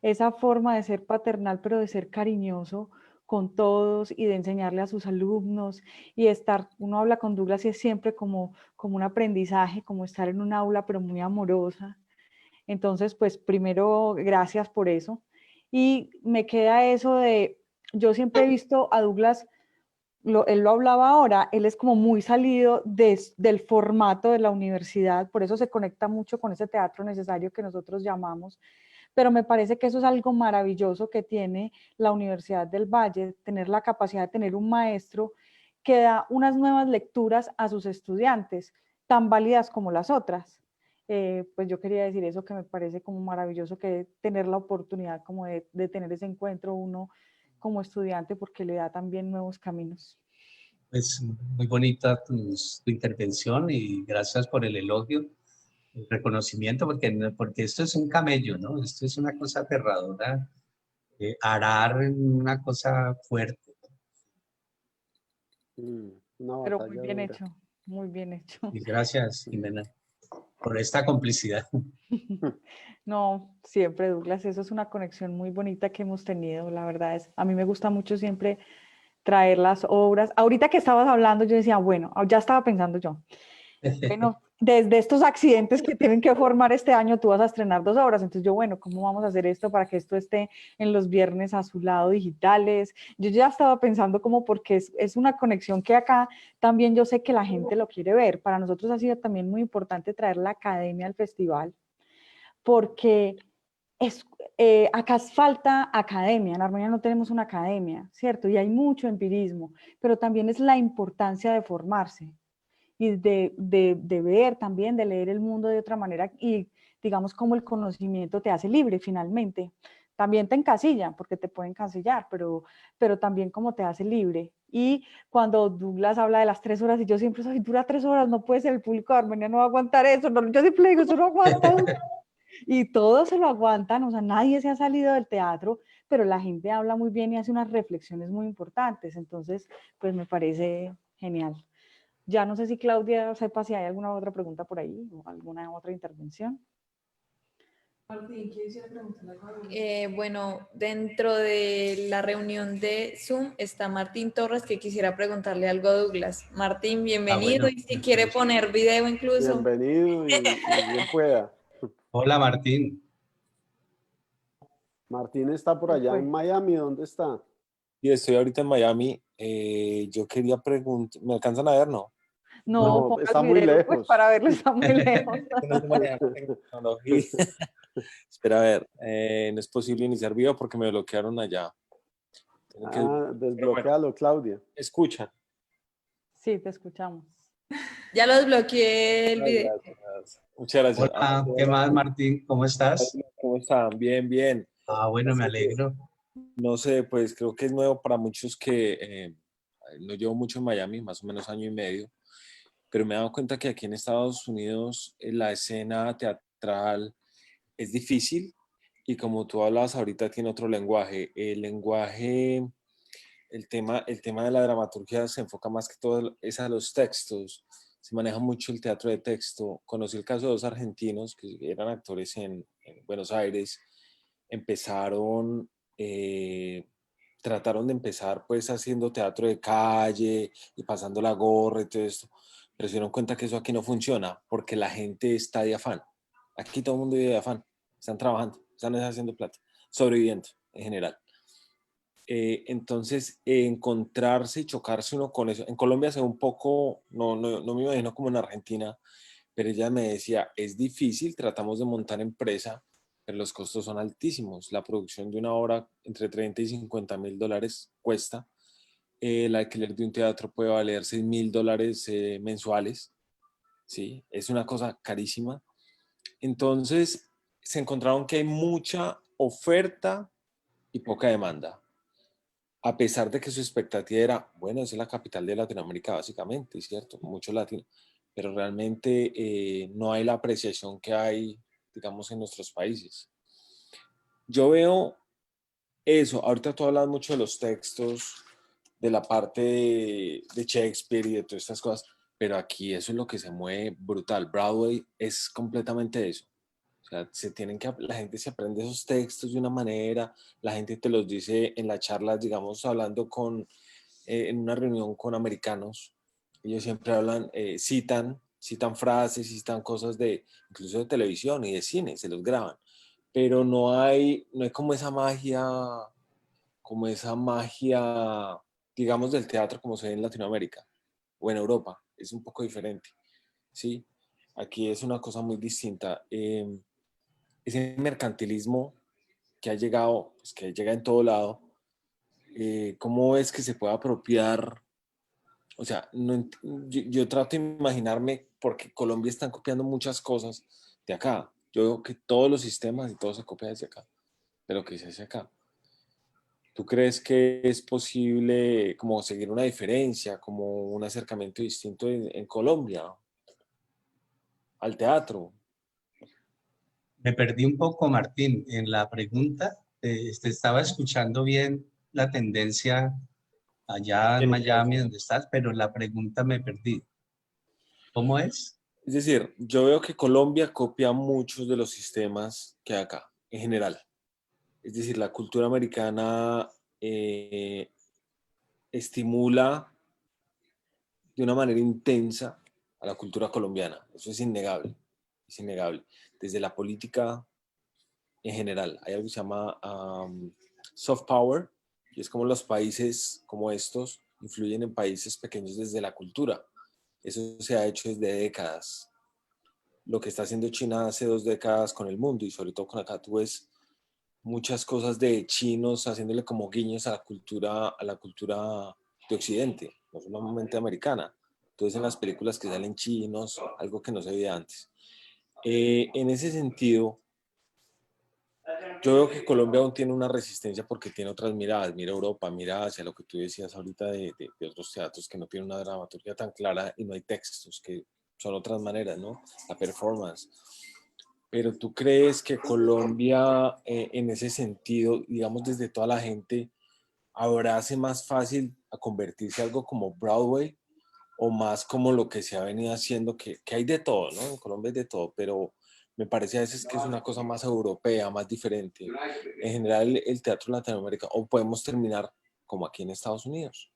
Esa forma de ser paternal, pero de ser cariñoso con todos y de enseñarle a sus alumnos y estar, uno habla con Douglas y es siempre como un aprendizaje, como estar en un aula, pero muy amorosa. Entonces, pues primero, gracias por eso. Y me queda eso de, yo siempre he visto a Douglas, él lo hablaba ahora, él es como muy salido del formato de la universidad, por eso se conecta mucho con ese teatro necesario que nosotros llamamos, pero me parece que eso es algo maravilloso que tiene la Universidad del Valle, tener la capacidad de tener un maestro que da unas nuevas lecturas a sus estudiantes, tan válidas como las otras. Pues yo quería decir eso, que me parece como maravilloso que tener la oportunidad como de tener ese encuentro uno como estudiante, porque le da también nuevos caminos. Pues muy bonita tu intervención y gracias por el elogio, el reconocimiento, porque esto es un camello, ¿no? Esto es una cosa aterradora, arar una cosa fuerte. Una Pero muy batalla bien dura. hecho, muy bien hecho. Y gracias, Jimena, por esta complicidad. No, siempre, Douglas, eso es una conexión muy bonita que hemos tenido, la verdad es, a mí me gusta mucho siempre traer las obras. Ahorita que estabas hablando, yo decía, bueno, ya estaba pensando yo, bueno, desde estos accidentes que tienen que formar este año, tú vas a estrenar 2 obras, entonces yo, bueno, ¿cómo vamos a hacer esto para que esto esté en los viernes a su lado digitales? Yo ya estaba pensando como porque es una conexión que acá también yo sé que la gente lo quiere ver. Para nosotros ha sido también muy importante traer la academia al festival porque es, acá falta academia, en Armenia no tenemos una academia, ¿cierto? Y hay mucho empirismo, pero también es la importancia de formarse y de ver también, de leer el mundo de otra manera y digamos como el conocimiento te hace libre finalmente. También te encasilla, porque te pueden encasillar, pero también como te hace libre. Y cuando Douglas habla de las 3 horas, y yo siempre soy, dura 3 horas, no puede ser, el público de Armenia no va a aguantar eso, no, yo siempre digo, eso no aguanta. Y todos se lo aguantan, o sea, nadie se ha salido del teatro, pero la gente habla muy bien y hace unas reflexiones muy importantes, entonces, pues me parece genial. Ya no sé si Claudia sepa si hay alguna otra pregunta por ahí o alguna otra intervención. Martín, ¿qué quisiera preguntarle algo? Bueno, dentro de la reunión de Zoom está Martín Torres, que quisiera preguntarle algo a Douglas. Martín, Ah, bienvenido, bueno. y si quiere poner video incluso. Bienvenido y bien pueda. Hola, Martín. Martín está por Él allá en fue. Miami, ¿dónde está? Y estoy ahorita en Miami. Yo quería preguntar, ¿me alcanzan a ver? No. No, No, pongas está muy video, pues lejos. para verlo está muy lejos. No sé manejar la tecnología. Espera, a ver, no es posible iniciar video porque me bloquearon allá. Tengo que... Ah, Pero bueno, desbloquealo, Claudia. escuchan. Sí, te escuchamos. Ya lo desbloqueé el Ay, video. gracias. Muchas gracias. Hola, ¿qué más, Martín? ¿Cómo estás? ¿Cómo están? Bien, bien. Ah, bueno, me alegro. No sé, pues creo que es nuevo para muchos que no llevo mucho en Miami, más o menos año y medio, pero me he dado cuenta que aquí en Estados Unidos la escena teatral es difícil y como tú hablabas ahorita tiene otro lenguaje. El lenguaje, el tema de la dramaturgia se enfoca más que todo es a los textos. Se maneja mucho el teatro de texto. Conocí el caso de 2 argentinos que eran actores en Buenos Aires. Empezaron, trataron de empezar pues haciendo teatro de calle y pasando la gorra y todo esto. Pero se dieron cuenta que eso aquí no funciona porque la gente está de afán. Aquí todo el mundo vive de afán. Están trabajando, están haciendo plata, sobreviviendo en general. Entonces, encontrarse y chocarse uno con eso. En Colombia se ve un poco, no me imagino como en Argentina, pero ella me decía, es difícil, tratamos de montar empresa, pero los costos son altísimos. La producción de una obra entre 30 y $50,000 cuesta. El alquiler de un teatro puede valer $6,000 mensuales, ¿sí? Es una cosa carísima. Entonces, se encontraron que hay mucha oferta y poca demanda, a pesar de que su expectativa era, bueno, es la capital de Latinoamérica básicamente, ¿cierto? Mucho latino, pero realmente no hay la apreciación que hay, digamos, en nuestros países. Yo veo eso, ahorita tú hablas mucho de los textos, de la parte de Shakespeare y de todas estas cosas, pero aquí eso es lo que se mueve brutal. Broadway es completamente eso. O sea, la gente se aprende esos textos de una manera, la gente te los dice en las charlas, digamos, hablando en una reunión con americanos, ellos siempre hablan, citan frases, citan cosas incluso de televisión y de cine, se los graban, pero no hay como esa magia, digamos, del teatro como se ve en Latinoamérica o en Europa, es un poco diferente, ¿sí? Aquí es una cosa muy distinta. Ese mercantilismo que ha llegado, pues que llega en todo lado, ¿cómo es que se puede apropiar? O sea, yo trato de imaginarme, porque Colombia están copiando muchas cosas, de acá. Yo veo que todos los sistemas y todo se copia desde acá, de lo que se hace acá. ¿Tú crees que es posible como seguir una diferencia, como un acercamiento distinto en Colombia al teatro? Me perdí un poco, Martín, en la pregunta. Te estaba escuchando bien la tendencia allá en Miami, donde estás, pero la pregunta me perdí. ¿Cómo es? Es decir, yo veo que Colombia copia muchos de los sistemas que hay acá, en general. Es decir, la cultura americana estimula de una manera intensa a la cultura colombiana. Eso es innegable, es innegable. Desde la política en general, hay algo que se llama soft power, y es como los países como estos influyen en países pequeños desde la cultura. Eso se ha hecho desde décadas. Lo que está haciendo China hace 2 décadas con el mundo, y sobre todo con acá tú ves muchas cosas de chinos haciéndole como guiños a la cultura de Occidente, no solamente americana. Entonces en las películas que salen chinos, algo que no se veía antes. En ese sentido, yo veo que Colombia aún tiene una resistencia porque tiene otras miradas, mira Europa, mira hacia lo que tú decías ahorita de otros teatros que no tienen una dramaturgia tan clara y no hay textos, que son otras maneras, ¿no? La performance. Pero tú crees que Colombia, en ese sentido, digamos desde toda la gente, abrace más fácil a convertirse en algo como Broadway o más como lo que se ha venido haciendo, que hay de todo, ¿no? En Colombia hay de todo, pero me parece a veces que es una cosa más europea, más diferente. En general, el teatro latinoamericano, o podemos terminar como aquí en Estados Unidos,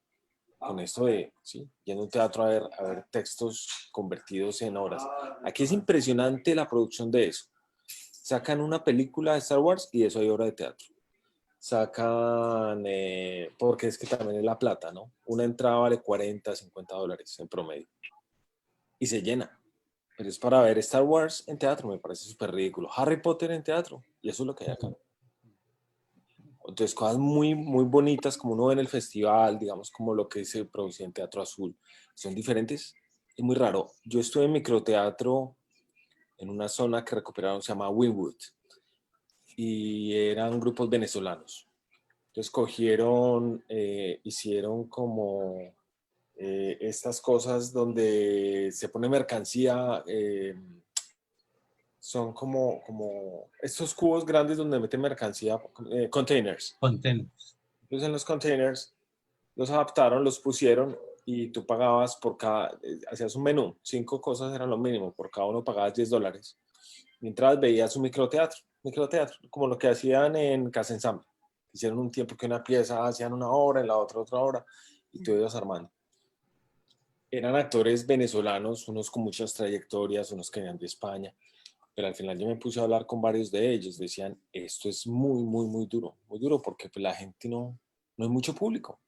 con esto de, ¿sí? Yendo a un teatro a ver textos convertidos en obras. Aquí es impresionante la producción de eso. Sacan una película de Star Wars y de eso hay obra de teatro. Sacan, porque es que también es la plata, ¿no? Una entrada vale 40, $50 en promedio. Y se llena. Pero es para ver Star Wars en teatro, me parece súper ridículo. Harry Potter en teatro, y eso es lo que hay acá. Entonces, cosas muy, muy bonitas, como uno ve en el festival, digamos, como lo que se produce en Teatro Azul, son diferentes. Es muy raro. Yo estuve en microteatro en una zona que recuperaron, se llama Wynwood, y eran grupos venezolanos. Entonces cogieron, hicieron como estas cosas donde se pone mercancía, son como estos cubos grandes donde meten mercancía, containers. Contentos. Entonces en los containers los adaptaron, los pusieron y tú pagabas por cada, hacías un menú, 5 cosas eran lo mínimo, por cada uno pagabas $10. Mientras veías un microteatro, como lo que hacían en Casa Ensamble. Hicieron un tiempo que una pieza hacían una hora, en la otra hora, y tú ibas armando. Eran actores venezolanos, unos con muchas trayectorias, unos que venían de España, pero al final yo me puse a hablar con varios de ellos, decían, esto es muy, muy duro, porque pues, la gente no hay mucho público,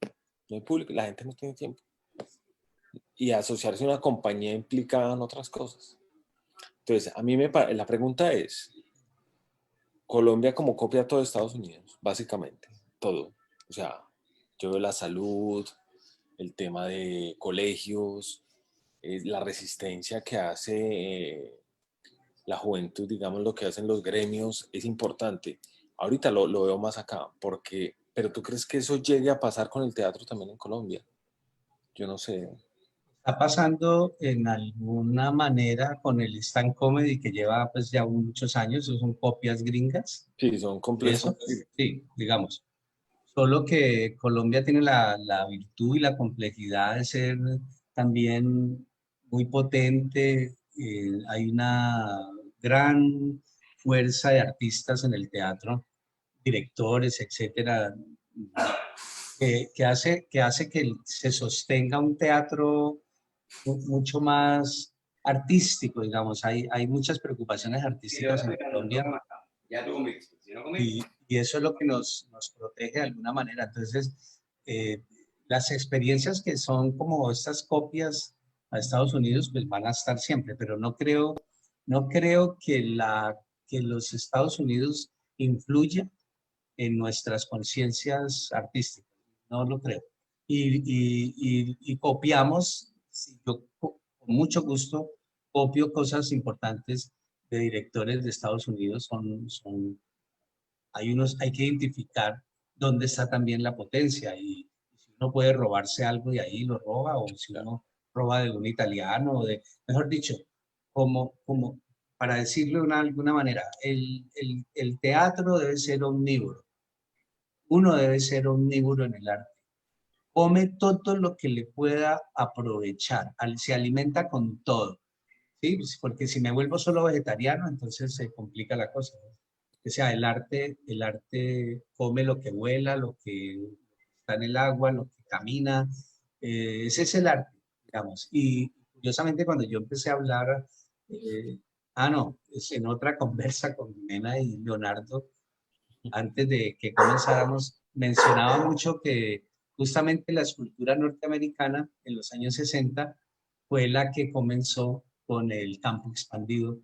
no hay público, la gente no tiene tiempo. Y asociarse a una compañía implica en otras cosas. Entonces, a mí la pregunta es, Colombia como copia todo Estados Unidos, básicamente, todo. O sea, yo veo la salud, el tema de colegios, la resistencia que hace la juventud, digamos, lo que hacen los gremios, es importante. Ahorita lo veo más acá, pero ¿tú crees que eso llegue a pasar con el teatro también en Colombia? Yo no sé. Está pasando en alguna manera con el stand comedy que lleva pues ya muchos años, eso son copias gringas. Sí, son complejos. Eso, sí, digamos. Solo que Colombia tiene la virtud y la complejidad de ser también muy potente. Hay una gran fuerza de artistas en el teatro, directores, etcétera, que hace que se sostenga un teatro mucho más artístico, digamos. Hay muchas preocupaciones artísticas en Colombia y eso es lo que nos protege de alguna manera. Entonces, las experiencias que son como estas copias a Estados Unidos, pues van a estar siempre, pero no creo que los Estados Unidos influyan en nuestras conciencias artísticas. No lo creo. Y copiamos, yo con mucho gusto copio cosas importantes de directores de Estados Unidos hay que identificar dónde está también la potencia y si uno puede robarse algo de ahí, lo roba, o si uno roba de un italiano, mejor dicho, como para decirlo de alguna manera, el teatro debe ser omnívoro. Uno debe ser omnívoro en el arte. Come todo lo que le pueda aprovechar, se alimenta con todo, ¿sí? Porque si me vuelvo solo vegetariano, entonces se complica la cosa, ¿no? O sea, el arte come lo que vuela, lo que está en el agua, lo que camina, ese es el arte, digamos. Y curiosamente cuando yo empecé a hablar, no, es en otra conversa con Jimena y Leonardo, antes de que comenzáramos, mencionaba mucho que justamente la escultura norteamericana en los años 60 fue la que comenzó con el campo expandido.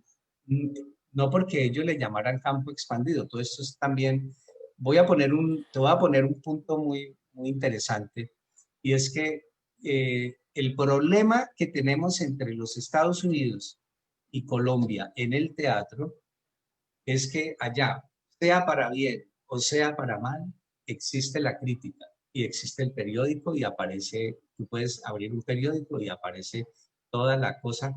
No porque ellos le llamaran campo expandido, todo esto es también, te voy a poner un punto muy, muy interesante, y es que el problema que tenemos entre los Estados Unidos y Colombia en el teatro es que allá, sea para bien o sea para mal, existe la crítica y existe el periódico y aparece, tú puedes abrir un periódico y aparece toda la cosa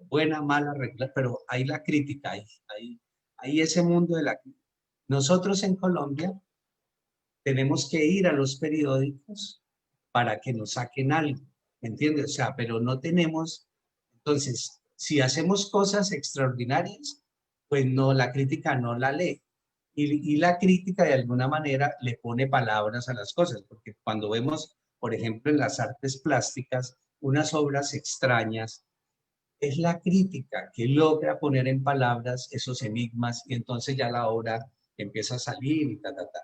buena, mala, regular, pero hay la crítica, hay ese mundo de la crítica. Nosotros en Colombia tenemos que ir a los periódicos para que nos saquen algo, ¿me entiendes? O sea, pero no tenemos, entonces, si hacemos cosas extraordinarias, pues no, la crítica no la lee. Y la crítica de alguna manera le pone palabras a las cosas, porque cuando vemos, por ejemplo, en las artes plásticas, unas obras extrañas, es la crítica que logra poner en palabras esos enigmas y entonces ya la obra empieza a salir y ta, ta, ta.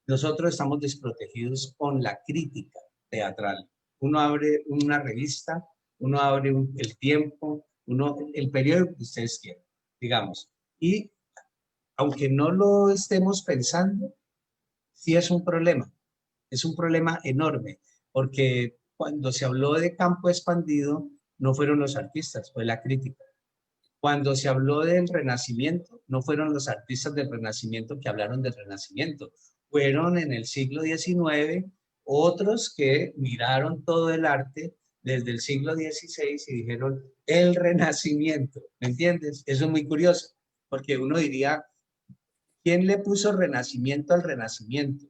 Nosotros estamos desprotegidos con la crítica teatral. Uno abre una revista, uno abre el Tiempo, el periódico que ustedes quieran, digamos. Y aunque no lo estemos pensando, sí es un problema enorme, porque cuando se habló de campo expandido, no fueron los artistas, fue la crítica. Cuando se habló del Renacimiento, no fueron los artistas del Renacimiento que hablaron del Renacimiento, fueron en el siglo XIX otros que miraron todo el arte desde el siglo XVI y dijeron el Renacimiento, ¿me entiendes? Eso es muy curioso, porque uno diría, ¿quién le puso Renacimiento al Renacimiento?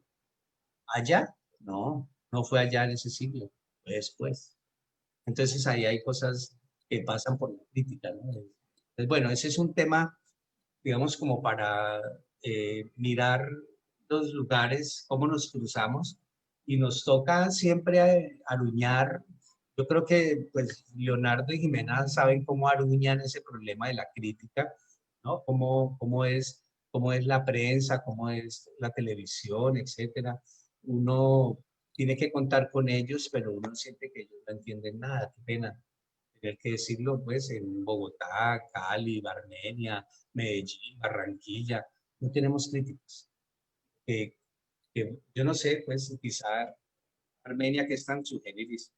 ¿Allá? No, no fue allá en ese siglo, fue después. Entonces ahí hay cosas que pasan por la crítica, ¿no? Entonces, bueno, ese es un tema, digamos, como para mirar los lugares, cómo nos cruzamos, y nos toca siempre aruñar. Yo creo que pues Leonardo y Jimena saben cómo aruñan ese problema de la crítica, ¿no? Cómo es la prensa, cómo es la televisión, etcétera. Uno tiene que contar con ellos, pero uno siente que ellos no entienden nada, qué pena tener que decirlo, pues en Bogotá, Cali, Armenia, Medellín, Barranquilla, no tenemos críticos. Yo no sé, pues quizá Armenia, que es tan sui generis,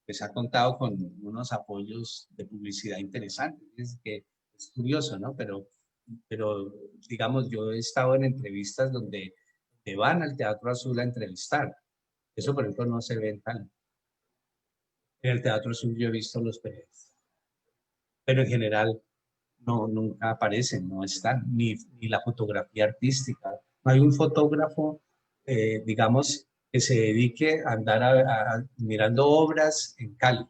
pues ha contado con unos apoyos de publicidad interesantes, es que es curioso, ¿no? Pero digamos, yo he estado en entrevistas donde te van al Teatro Azul a entrevistar. Eso, por ejemplo, no se ve en Cali. En el Teatro Azul yo he visto los periodistas, pero en general no, nunca aparecen, no están, ni la fotografía artística. No hay un fotógrafo, digamos, que se dedique a andar mirando obras en Cali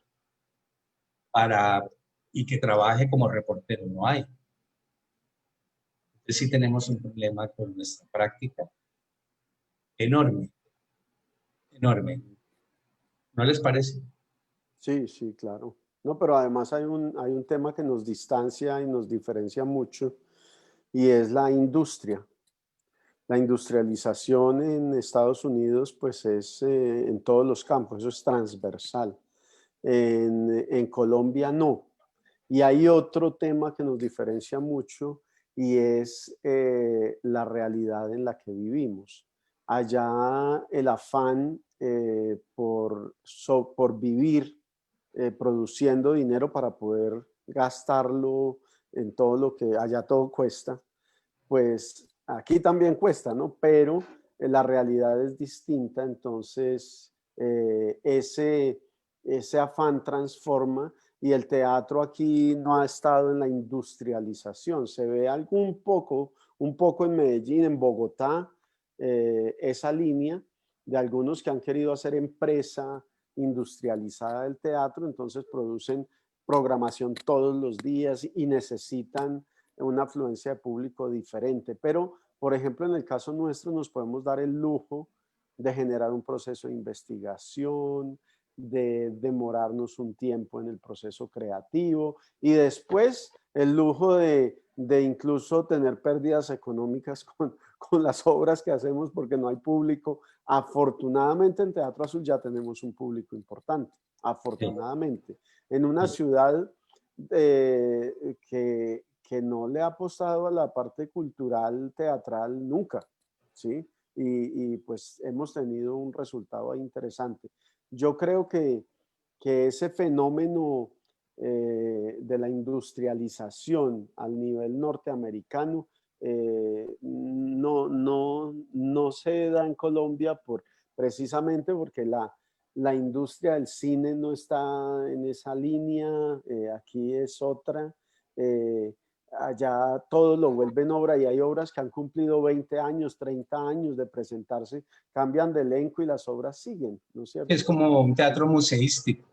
y que trabaje como reportero, no hay. Entonces sí tenemos un problema con nuestra práctica enorme, enorme. ¿No les parece? Sí, sí, claro. No, pero además hay un tema que nos distancia y nos diferencia mucho y es la industria. La industrialización en Estados Unidos pues es en todos los campos, eso es transversal. En Colombia no. Y hay otro tema que nos diferencia mucho y es la realidad en la que vivimos. Allá el afán por vivir produciendo dinero para poder gastarlo en todo lo que allá todo cuesta, pues aquí también cuesta, ¿no? Pero la realidad es distinta, entonces ese afán transforma y el teatro aquí no ha estado en la industrialización. Se ve un poco en Medellín, en Bogotá, esa línea de algunos que han querido hacer empresa industrializada del teatro, entonces producen programación todos los días y necesitan una afluencia de público diferente. Pero, por ejemplo, en el caso nuestro nos podemos dar el lujo de generar un proceso de investigación, de demorarnos un tiempo en el proceso creativo y después el lujo de incluso tener pérdidas económicas con las obras que hacemos porque no hay público. Afortunadamente en Teatro Azul ya tenemos un público importante, afortunadamente. En una ciudad que no le ha apostado a la parte cultural, teatral, nunca, ¿sí? Y pues hemos tenido un resultado interesante. Yo creo que ese fenómeno de la industrialización al nivel norteamericano no se da en Colombia precisamente porque la industria del cine no está en esa línea, aquí es otra. Allá todo lo vuelven obra y hay obras que han cumplido 20 años, 30 años de presentarse, cambian de elenco y las obras siguen, ¿no es cierto? Es como un teatro museístico.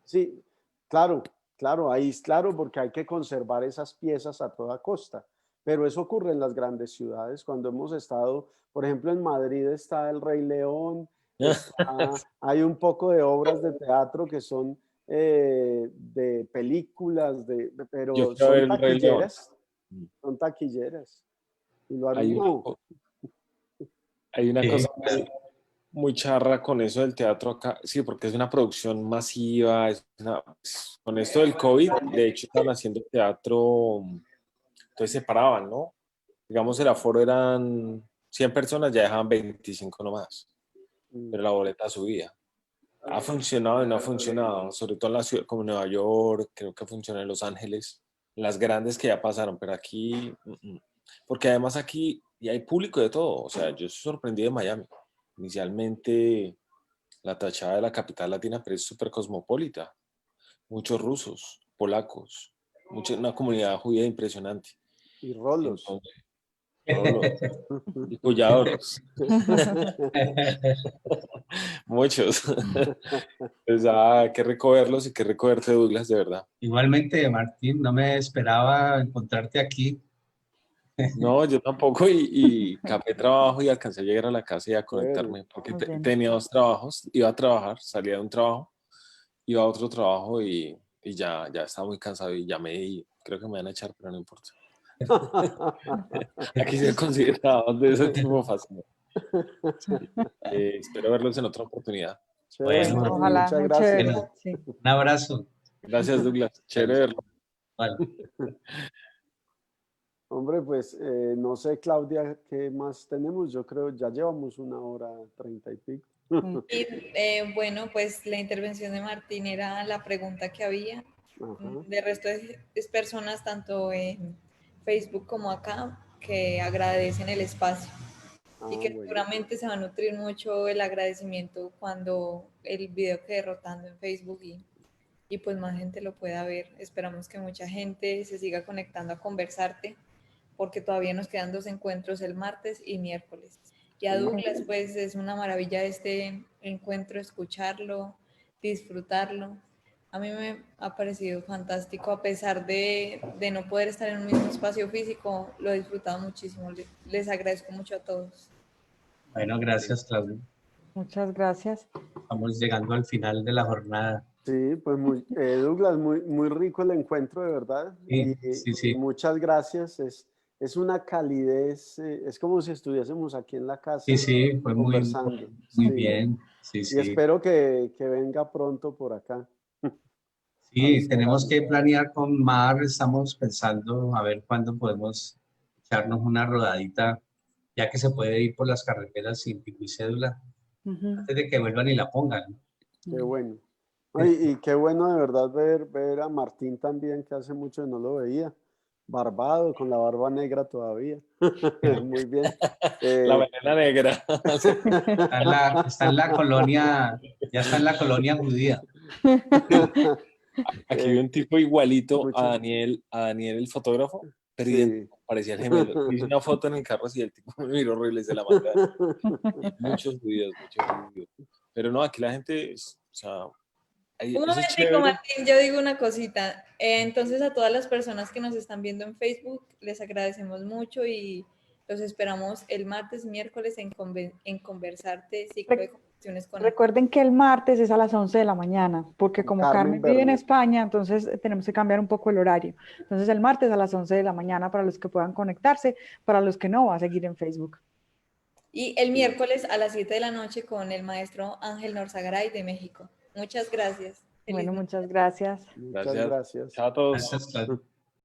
Sí, claro, claro, ahí es claro porque hay que conservar esas piezas a toda costa, pero eso ocurre en las grandes ciudades. Cuando hemos estado, por ejemplo, en Madrid está El Rey León, hay un poco de obras de teatro que son de películas, Yo pero quiero ver son el Rey León. taquilleras, y lo Hay una, harán. hay una cosa Claro. muy charra con eso del teatro acá, sí, porque es una producción masiva, con esto del COVID, de hecho estaban haciendo teatro, entonces se paraban, ¿no? Digamos el aforo eran 100 personas, ya dejaban 25 nomás, pero la boleta subía. Ha funcionado y no ha funcionado, sobre todo en la ciudad como Nueva York, creo que funciona en Los Ángeles, las grandes que ya pasaron, pero aquí, porque además aquí y hay público de todo, o sea, yo estoy sorprendido de Miami. Inicialmente la tachada de la capital latina, pero es súper cosmopolita, muchos rusos, polacos, una comunidad judía impresionante. Y rolos. Entonces, rolos y colladoros, muchos. Pues qué recogerlos y qué recogerte, Douglas, de verdad. Igualmente, Martín, no me esperaba encontrarte aquí. No, yo tampoco y capé trabajo y alcancé a llegar a la casa y a conectarme porque tenía dos trabajos, iba a trabajar, salía de un trabajo, iba a otro trabajo y ya estaba muy cansado y llamé y creo que me van a echar, pero no importa. Aquí se considera de ese tipo fácil. Sí. Espero verlos en otra oportunidad. Chévere, Bueno, Martín, Ojalá, muchas muy gracias. chévere. bueno, Sí. un abrazo. Gracias, Douglas. Chévere verlo. Vale. Hombre, pues no sé, Claudia, ¿qué más tenemos? Yo creo ya llevamos 1 hora 30 y pico. Y bueno, pues la intervención de Martín era la pregunta que había. Ajá. De resto es personas tanto en Facebook como acá que agradecen el espacio y que Bueno. seguramente se va a nutrir mucho el agradecimiento cuando el video quede rotando en Facebook y pues más gente lo pueda ver. Esperamos que mucha gente se siga conectando a conversarte porque todavía nos quedan 2 encuentros el martes y miércoles. Y a Douglas, pues es una maravilla este encuentro, escucharlo, disfrutarlo. A mí me ha parecido fantástico, a pesar de no poder estar en un mismo espacio físico, lo he disfrutado muchísimo. Les agradezco mucho a todos. Bueno, gracias, Claudio. Muchas gracias. Estamos llegando al final de la jornada. Sí, pues Douglas, muy rico el encuentro, de verdad. Sí, sí. Y muchas gracias. Es una calidez, es como si estuviésemos aquí en la casa Sí, fue conversando. muy bien. Sí. Y espero que venga pronto por acá. Sí, tenemos que planear con Mar, estamos pensando a ver cuándo podemos echarnos una rodadita, ya que se puede ir por las carreteras sin pico y cédula, antes de que vuelvan y la pongan. Qué bueno. Y qué bueno de verdad ver a Martín también, que hace mucho que no lo veía. barbado, con la barba negra todavía. Muy bien. La melena negra. Está en la colonia, ya está en la colonia judía. Aquí vi un tipo igualito mucho. a Daniel el fotógrafo, pero Sí. idéntico, parecía el gemelo. Hice una foto en el carro así, el tipo me miró horrible y se la mandé. Muchos videos. Pero no, aquí la gente, o sea, Un eso es momentico, chévere. Martín, yo digo una cosita. Entonces, a todas las personas que nos están viendo en Facebook, les agradecemos mucho y los esperamos el martes, miércoles en Conversarte, ciclo de conversaciones con Recuerden que el martes es a las 11 de la mañana, porque Con como Carmen vive en Bernet. España, entonces tenemos que cambiar un poco el horario. Entonces el martes a las 11 de la mañana para los que puedan conectarse, para los que no, va a seguir en Facebook. Y el miércoles a las 7 de la noche con el maestro Ángel Norzagaray de México. Muchas gracias. Feliz Bueno, noche. muchas gracias. Muchas Gracias. gracias. Chao a todos. Gracias, claro.